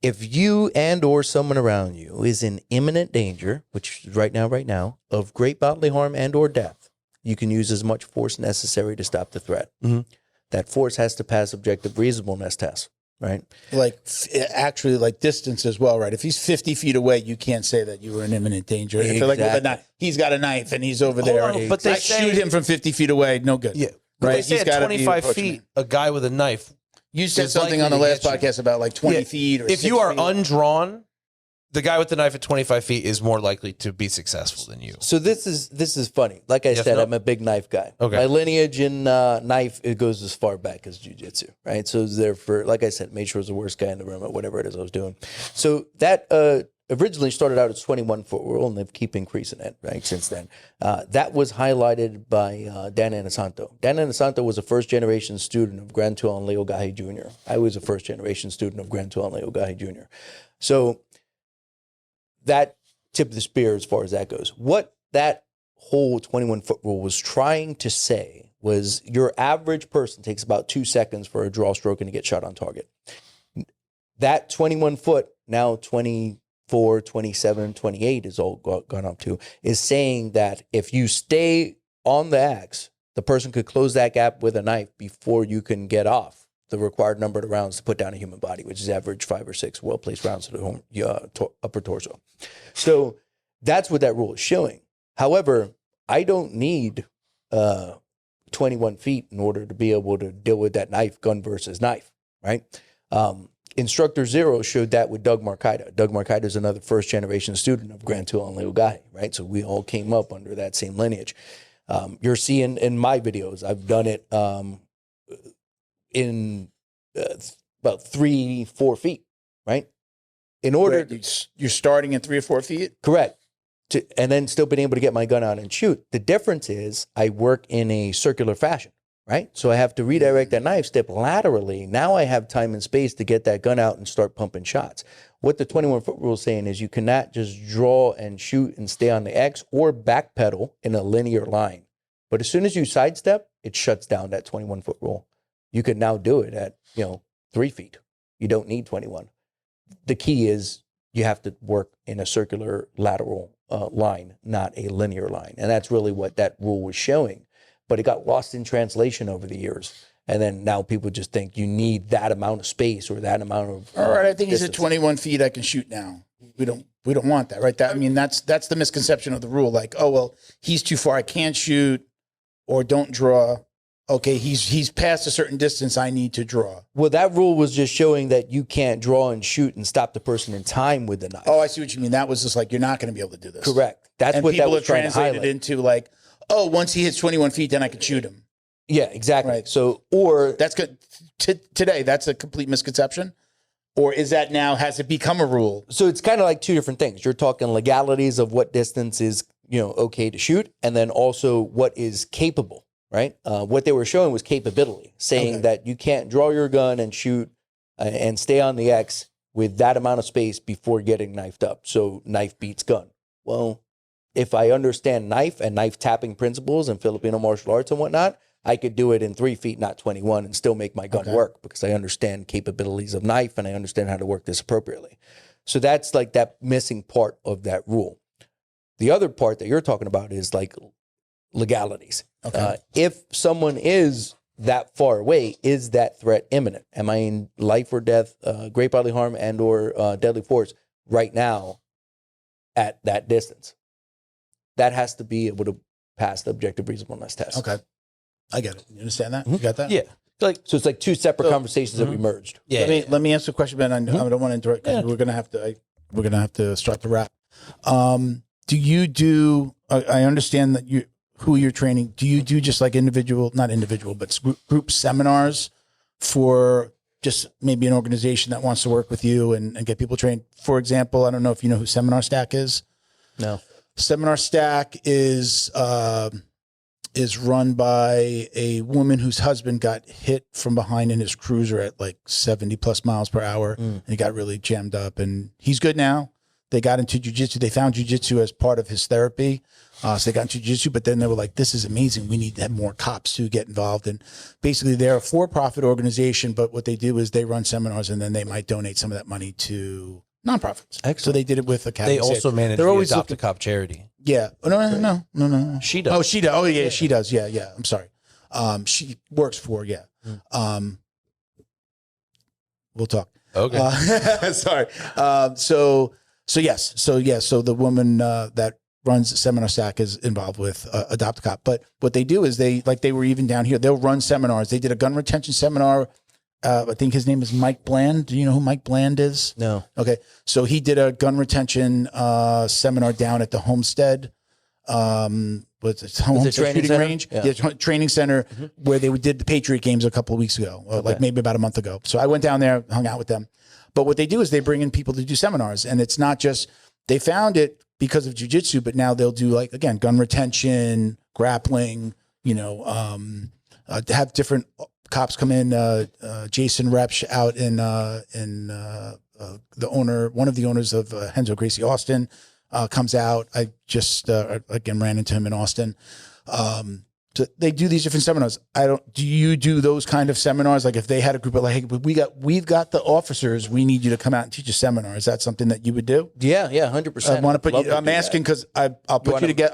If you and or someone around you is in imminent danger, which is right now, of great bodily harm and or death, you can use as much force necessary to stop the threat. Mm-hmm. That force has to pass objective reasonableness tests. right? Like actually, like distance as well, right? If he's 50 feet away, you can't say that you were in imminent danger. If they're like with a knife, he's got a knife and he's over there. But they shoot him from 50 feet away, no good. Yeah, but right. they say He's at gotta 25 be feet, a guy with a knife. You said is something likely on the to last get you. podcast about like 20 feet or if 6 you are feet. undrawn, the guy with the knife at 25 feet is more likely to be successful than you. So this is funny. Like I said, I'm a big knife guy. Okay. My lineage in knife, it goes as far back as jiu-jitsu, right? So it's there for, like I said, made sure I was the worst guy in the room at whatever it is I was doing. So that originally started out as 21-foot rule, and they've keep increasing it, right, since then. That was highlighted by Dan Inosanto. Dan Inosanto was a first-generation student of Gran Tuan Leo Gahi Jr. I was a first-generation student of Gran Tuan Leo Gahi Jr. So that tip of the spear as far as that goes. What that whole 21-foot rule was trying to say was your average person takes about 2 seconds for a draw stroke and to get shot on target. That 21-foot, now 24, 27, 28 is all gone up to, is saying that if you stay on the axe, the person could close that gap with a knife before you can get off the required number of rounds to put down a human body, which is average 5 or 6 well-placed rounds to the upper torso. So that's what that rule is showing. However, I don't need 21 feet in order to be able to deal with that knife, gun versus knife, right? Instructor Zero showed that with Doug Marcaida. Doug Marcaida is another first-generation student of Gran Tuan Leo Gahi, right? So we all came up under that same lineage. You're seeing in my videos, I've done it in about 3-4 feet, right? In order, you're starting at 3 or 4 feet, correct, and then still being able to get my gun out and shoot. The difference is I work in a circular fashion, right? So I have to redirect that knife, step laterally. Now I have time and space to get that gun out and start pumping shots. What the 21-foot rule is saying is you cannot just draw and shoot and stay on the X or backpedal in a linear line. But as soon as you sidestep, it shuts down that 21-foot rule. You can now do it at 3 feet. You don't need 21. The key is you have to work in a circular lateral line, not a linear line. And that's really what that rule was showing. But it got lost in translation over the years. And then now people just think you need that amount of space or that amount of all right, I think distance. he's at 21 feet, I can shoot now. We don't want that, right? That's the misconception of the rule. Like, oh, well, he's too far, I can't shoot, or don't draw. Okay, he's past a certain distance, I need to draw. Well, that rule was just showing that you can't draw and shoot and stop the person in time with the knife. Oh, I see what you mean. That was just like, you're not going to be able to do this. Correct. That's and what that people was have trying to translated highlight. into like, oh, once he hits 21 feet, then I can shoot him. Yeah, exactly. Right. So, or That's good. Today, that's a complete misconception? Or is that now, has it become a rule? so it's kind of like two different things. You're talking legalities of what distance is, okay to shoot, and then also what is capable, right? What they were showing was capability, saying that you can't draw your gun and shoot and stay on the X with that amount of space before getting knifed up. So knife beats gun. Well, if I understand knife and knife tapping principles and Filipino martial arts and whatnot, I could do it in 3 feet, not 21, and still make my gun work because I understand capabilities of knife and I understand how to work this appropriately. So that's like that missing part of that rule. The other part that you're talking about is like legalities. Okay. If someone is that far away, is that threat imminent? Am I in life or death, great bodily harm and or deadly force right now at that distance? That has to be able to pass the objective reasonableness test. Okay. I get it. You understand that? You got that? Yeah. So it's like two separate conversations that we merged. Yeah. Let me answer a question, Ben. I don't want to interrupt because we're gonna have to start the wrap. Do you do? I understand that who you're training. Do you do just like not individual, but group seminars for just maybe an organization that wants to work with you and get people trained? For example, I don't know if you know who Seminar Stack is. No. Seminar Stack is run by a woman whose husband got hit from behind in his cruiser at like 70 plus miles per hour. And he got really jammed up and he's good now. They got into jiu-jitsu. They found jiu-jitsu as part of his therapy. So they got into jiu-jitsu, but then they were like, this is amazing. We need to have more cops to get involved. And basically they're a for-profit organization, but what they do is they run seminars and then they might donate some of that money to nonprofits. Excellent. So they did it with Academy. They also manage They're the always Adopt a Cop charity. Yeah. Oh, no. She does. Oh, she does. Oh, yeah, she does. Yeah. I'm sorry. She works for, We'll talk. Okay. Sorry. So the woman that runs Seminar Stack is involved with Adopt a Cop. But what they do is they were even down here. They'll run seminars. They did a gun retention seminar. I think his name is Mike Bland. Do you know who Mike Bland is? No. Okay. So he did a gun retention seminar down at the Homestead. What's it? Homestead training shooting center? range. Yeah. Yeah, training center where they did the Patriot games a couple of weeks ago, like maybe about a month ago. So I went down there, hung out with them. But what they do is they bring in people to do seminars, and it's not just they found it because of jiu-jitsu, but now they'll do like again gun retention, grappling. Have different cops come in. Jason Repsch out in the owner, one of the owners of Henzo Gracie Austin, comes out. I just again ran into him in Austin. So they do these different seminars. Do you do those kind of seminars? Like if they had a group of like, hey, we've got the officers, we need you to come out and teach a seminar. Is that something that you would do? Yeah, 100%. I want to put you. I'm asking because I'll put you together.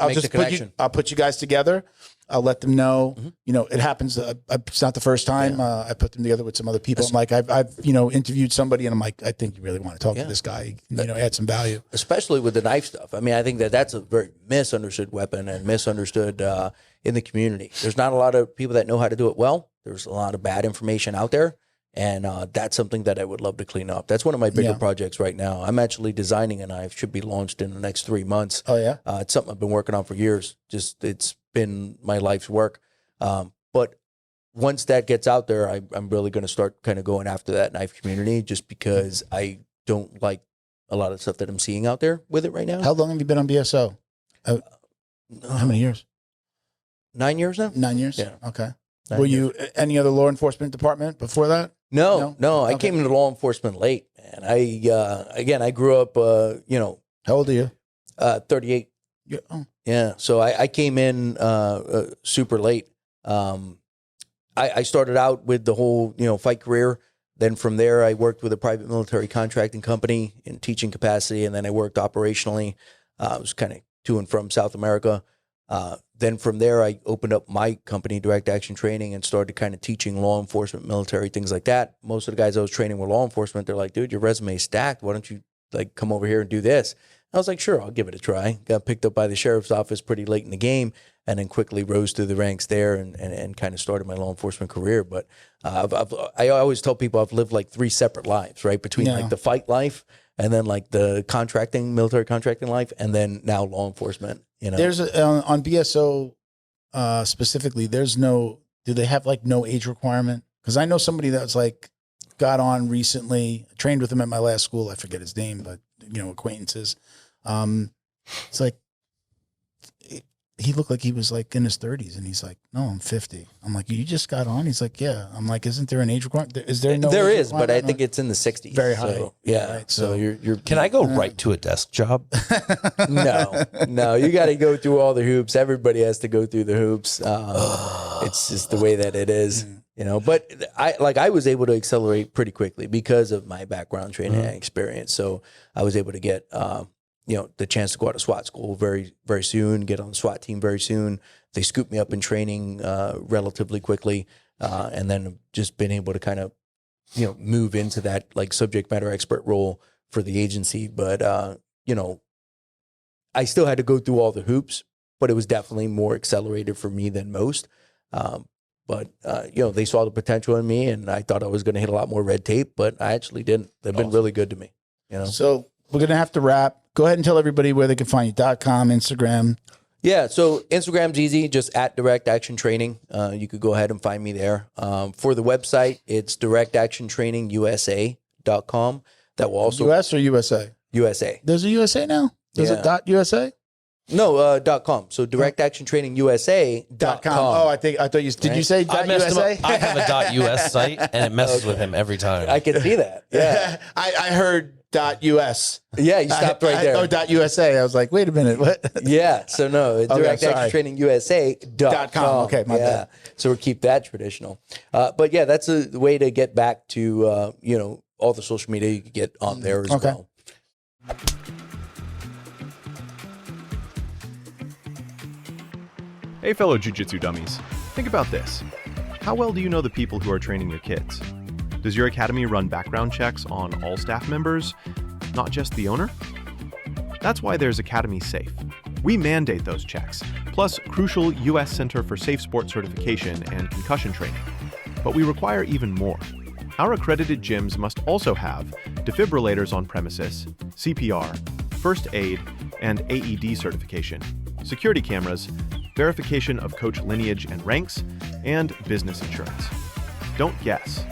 I'll put you guys together. I'll let them know. It happens. It's not the first time. I put them together with some other people. I'm like, I've interviewed somebody, and I'm like, I think you really want to talk to this guy. Add some value, especially with the knife stuff. I mean, I think that's a very misunderstood weapon and misunderstood in the community. There's not a lot of people that know how to do it well. There's a lot of bad information out there, and that's something that I would love to clean up. That's one of my bigger projects right now. I'm actually designing a knife. Should be launched in the next 3 months. Oh yeah, it's something I've been working on for years. It's been my life's work. But once that gets out there, I'm really going to start kind of going after that knife community, just because I don't like a lot of stuff that I'm seeing out there with it right now. How long have you been on BSO? How many years? 9 years now. 9 years. Yeah. Okay. 9 Were years. you any other law enforcement department before that? No. I Okay. came into law enforcement late, and I grew up. How old are you? 38. Yeah. So I came in super late. I started out with the whole fight career. Then from there, I worked with a private military contracting company in teaching capacity, and then I worked operationally. I was kind of to and from South America. Then from there, I opened up my company, Direct Action Training, and started kind of teaching law enforcement, military, things like that. Most of the guys I was training were law enforcement. They're like, dude, your resume is stacked. Why don't you come over here and do this? I was like, sure, I'll give it a try. Got picked up by the sheriff's office pretty late in the game, and then quickly rose through the ranks there and kind of started my law enforcement career. But I always tell people I've lived like 3 separate lives, right? Between like the fight life and then like the contracting, military contracting life, and then now law enforcement. There's on BSO specifically. Do they have like no age requirement? Because I know somebody that's like got on recently. I trained with him at my last school. I forget his name, but acquaintances. It's like he looked like he was like in his 30s, and he's like, "No, I'm 50." I'm like, "You just got on?" He's like, "Yeah." I'm like, "Isn't there an age requirement? Is there no?" There age is, but I requirement? think it's in the 60s. Very high. So, yeah. Right. So you're. Can I go right to a desk job? No. You got to go through all the hoops. Everybody has to go through the hoops. It's just the way that it is. But I was able to accelerate pretty quickly because of my background training and experience. So I was able to get, the chance to go out to SWAT school very, very soon, get on the SWAT team very soon. They scooped me up in training relatively quickly. And then just been able to kind of, move into that like subject matter expert role for the agency. But, I still had to go through all the hoops, but it was definitely more accelerated for me than most. But they saw the potential in me, and I thought I was going to hit a lot more red tape, but I actually didn't. They've been really good to me. So we're going to have to wrap. Go ahead and tell everybody where they can find you. .com, Instagram. Yeah, so Instagram's easy, just at Direct Action Training. You could go ahead and find me there. For the website, it's directactiontrainingusa.com. That will also US or USA? USA. There's a USA now? There's a .USA? No, .com. So directactiontrainingusa.com. Oh, I thought you did. You say I messed him .USA? up. I have a .us site, and it messes with him every time. I can see that. Yeah. I heard .us. Yeah, you stopped right there. .USA. I was like, wait a minute, what? Yeah, so no, sorry. directactiontrainingusa.com. Okay, my bad. So we'll keep that traditional. But yeah, that's a way to get back to, all the social media you can get on there as well. Hey, fellow jiu-jitsu dummies. Think about this. How well do you know the people who are training your kids? Does your academy run background checks on all staff members, not just the owner? That's why there's Academy Safe. We mandate those checks, plus crucial U.S. Center for Safe Sport certification and concussion training. But we require even more. Our accredited gyms must also have defibrillators on premises, CPR, first aid, and AED certification, security cameras, verification of coach lineage and ranks, and business insurance. Don't guess.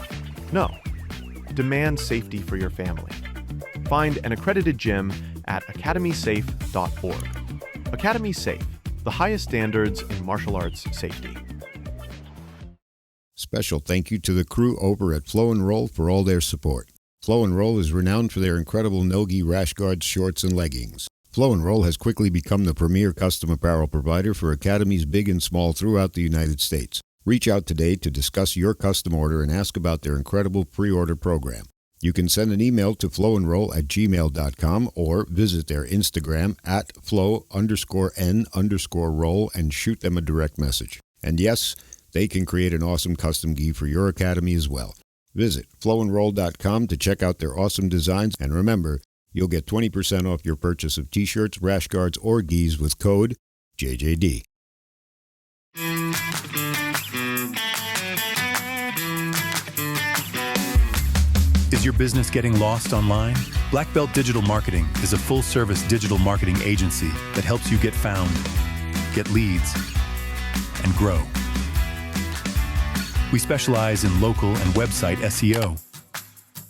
No. Demand safety for your family. Find an accredited gym at academysafe.org. Academy Safe, the highest standards in martial arts safety. Special thank you to the crew over at Flow and Roll for all their support. Flow and Roll is renowned for their incredible no-gi rash guards, shorts, and leggings. Flow and Roll has quickly become the premier custom apparel provider for academies big and small throughout the United States. Reach out today to discuss your custom order and ask about their incredible pre-order program. You can send an email to flowandroll@gmail.com or visit their Instagram at flow_n_roll and shoot them a direct message. And yes, they can create an awesome custom gi for your academy as well. Visit flowandroll.com to check out their awesome designs, and remember, you'll get 20% off your purchase of t-shirts, rash guards, or gis with code JJD. Is your business getting lost online? Black Belt Digital Marketing is a full-service digital marketing agency that helps you get found, get leads, and grow. We specialize in local and website SEO,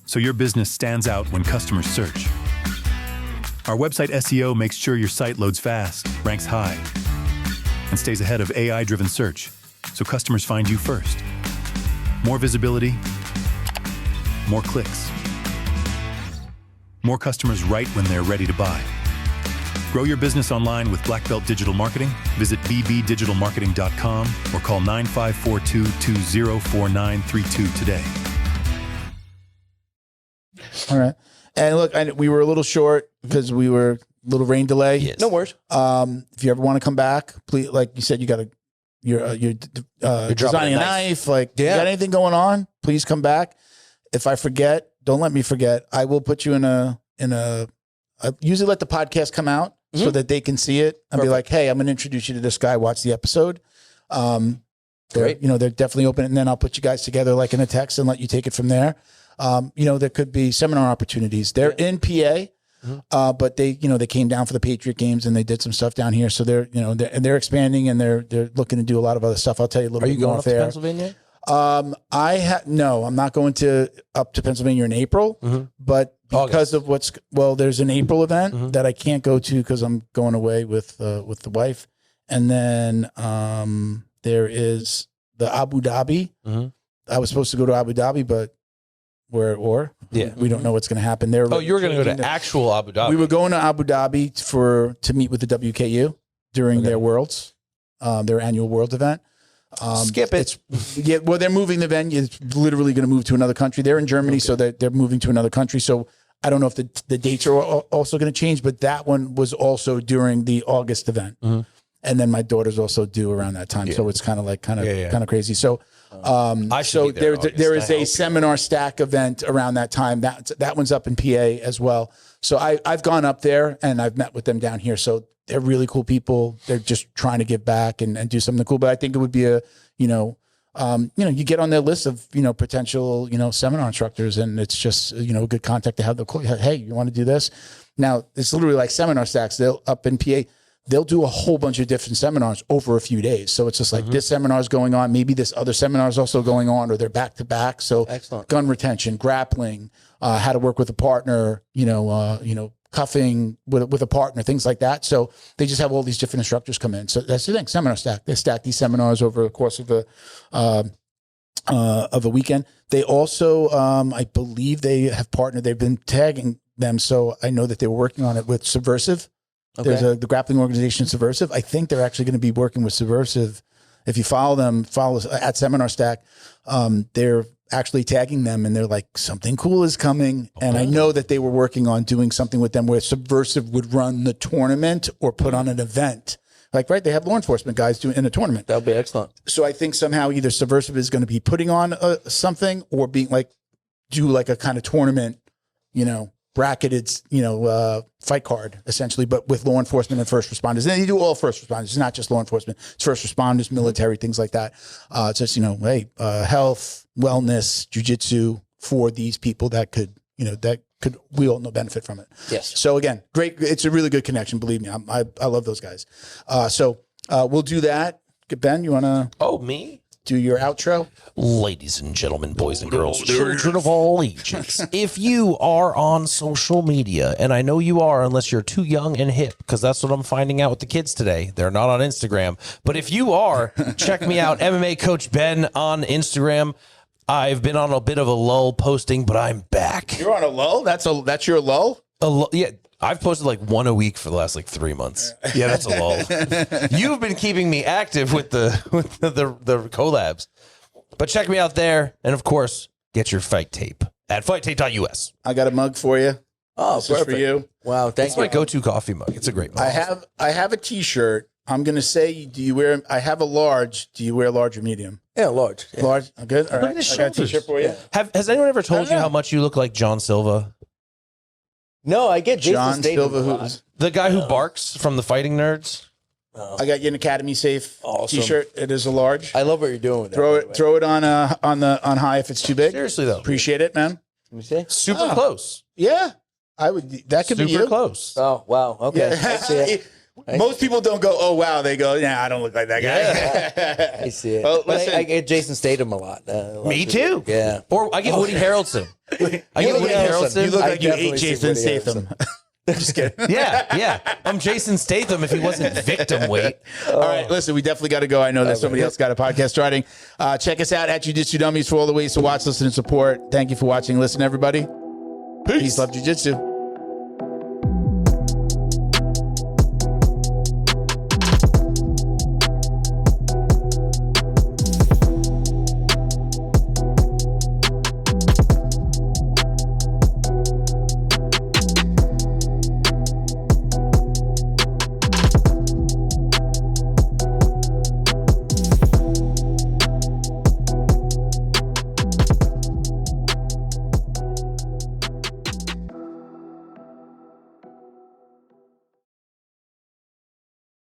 so your business stands out when customers search. Our website SEO makes sure your site loads fast, ranks high, and stays ahead of AI-driven search, so customers find you first. More visibility, more clicks. More customers write when they're ready to buy. Grow your business online with Black Belt Digital Marketing. Visit bbdigitalmarketing.com or call 9542-204932 today. All right. And look, we were a little short because we were a little rain delay. Yes. No worries. If you ever want to come back, please, like you said, you're designing a knife. Like, you got anything going on? Please come back. If I forget, don't let me forget. I will put you in I usually let the podcast come out so that they can see it and be like, hey, I'm going to introduce you to this guy. Watch the episode. They're definitely open. And then I'll put you guys together like in a text and let you take it from there. There could be seminar opportunities. They're in PA, but they came down for the Patriot games and they did some stuff down here. So they're expanding and they're looking to do a lot of other stuff. I'll tell you a little bit more. Are you going up to Pennsylvania? No, I'm not going up to Pennsylvania in April, but because of there's an April event that I can't go to because I'm going away with the wife. And then, there is the Abu Dhabi. I was supposed to go to Abu Dhabi, but we don't know what's going to happen there. Oh, you were going to go to actual Abu Dhabi. We were going to Abu Dhabi to meet with the WKU during their Worlds, their annual World event. Skip it. They're moving the venue. It's literally going to move to another country. They're in Germany, so they're moving to another country. So I don't know if the dates are also going to change, but that one was also during the August event. And then my daughter's also due around that time. So it's kind of crazy. So, there is a seminar stack event around that time. That one's up in PA as well. So I've gone up there and I've met with them down here. So they're really cool people. They're just trying to give back and do something cool. But I think it would be you get on their list of, potential, seminar instructors, and it's just, a good contact to have. Hey, you want to do this? Now it's literally like seminar stacks. They'll up in PA. They'll do a whole bunch of different seminars over a few days. So it's just like this seminar is going on. Maybe this other seminar is also going on, or they're back to back. So excellent. Gun retention, grappling, how to work with a partner, cuffing with a partner, things like that. So they just have all these different instructors come in. So that's the thing, seminar stack. They stack these seminars over the course of a weekend. They also, I believe they have partnered. They've been tagging them. So I know that they were working on it with Subversive. Okay. There's the grappling organization Subversive. I think they're actually going to be working with Subversive. If you follow at Seminar Stack, they're actually tagging them and they're like, something cool is coming. And I know that they were working on doing something with them where Subversive would run the tournament or put on an event. Like, right, they have law enforcement guys doing in a tournament. That would be excellent. So I think somehow either Subversive is going to be putting on something or being like do like a kind of tournament, bracketed, fight card essentially, but with law enforcement and first responders. And then you do all first responders. It's not just law enforcement. It's first responders, military, things like that. It's just, health, wellness, jiu-jitsu for these people that could, we all know benefit from it. Yes. So again, great. It's a really good connection. Believe me. I love those guys. So we'll do that. Ben, you want to? Oh, me? Do your outro? Ladies and gentlemen, boys and girls, children of all ages, if you are on social media, and I know you are unless you're too young and hip, because that's what I'm finding out with the kids today. They're not on Instagram. But if you are, check me out, MMA Coach Ben on Instagram. I've been on a bit of a lull posting, but I'm back. You're on a lull? That's your lull? Yeah. I've posted like one a week for the last 3 months. Yeah, that's a lull. You've been keeping me active with the collabs. But check me out there. And of course, get your fight tape at fighttape.us. I got a mug for you. Oh, this is for you. Wow, thank It's you. my go-to coffee mug. It's a great mug. I have a t-shirt. I'm going to say, I have a large. Do you wear large or medium? Yeah, large. Yeah. Large. Good. All Look right. at his I got a shoulders. t-shirt for you. Yeah. Has anyone ever told you how much you look like John Silva? No, I get Jason John Statham Silva, a lot. who's The guy who barks from the Fighting Nerds? I got you an Academy Safe Awesome. t-shirt. It is a large. I love what you're doing with that. Throw by it the way. on high if it's too big. Seriously, though. Appreciate it, man. Let me see. Super close. Yeah, I would. That could be Super you. close. Oh, wow. Okay. I see it. Most people don't go, oh wow. They go, yeah, I don't look like that guy. I see it. Well, But listen. I get Jason Statham a lot. Me too. Yeah. Or I get Woody Harrelson. I get Woody Harrelson. You look I like you definitely ate see Jason Woody Statham. Just kidding. Yeah. I'm Jason Statham if he wasn't victim weight. All right, listen, we definitely got to go. I know that somebody else got a podcast starting. Check us out at Jiu-Jitsu Dummies for all the ways to watch, listen, and support. Thank you for watching. Listen, everybody. Peace. Love Jiu-Jitsu.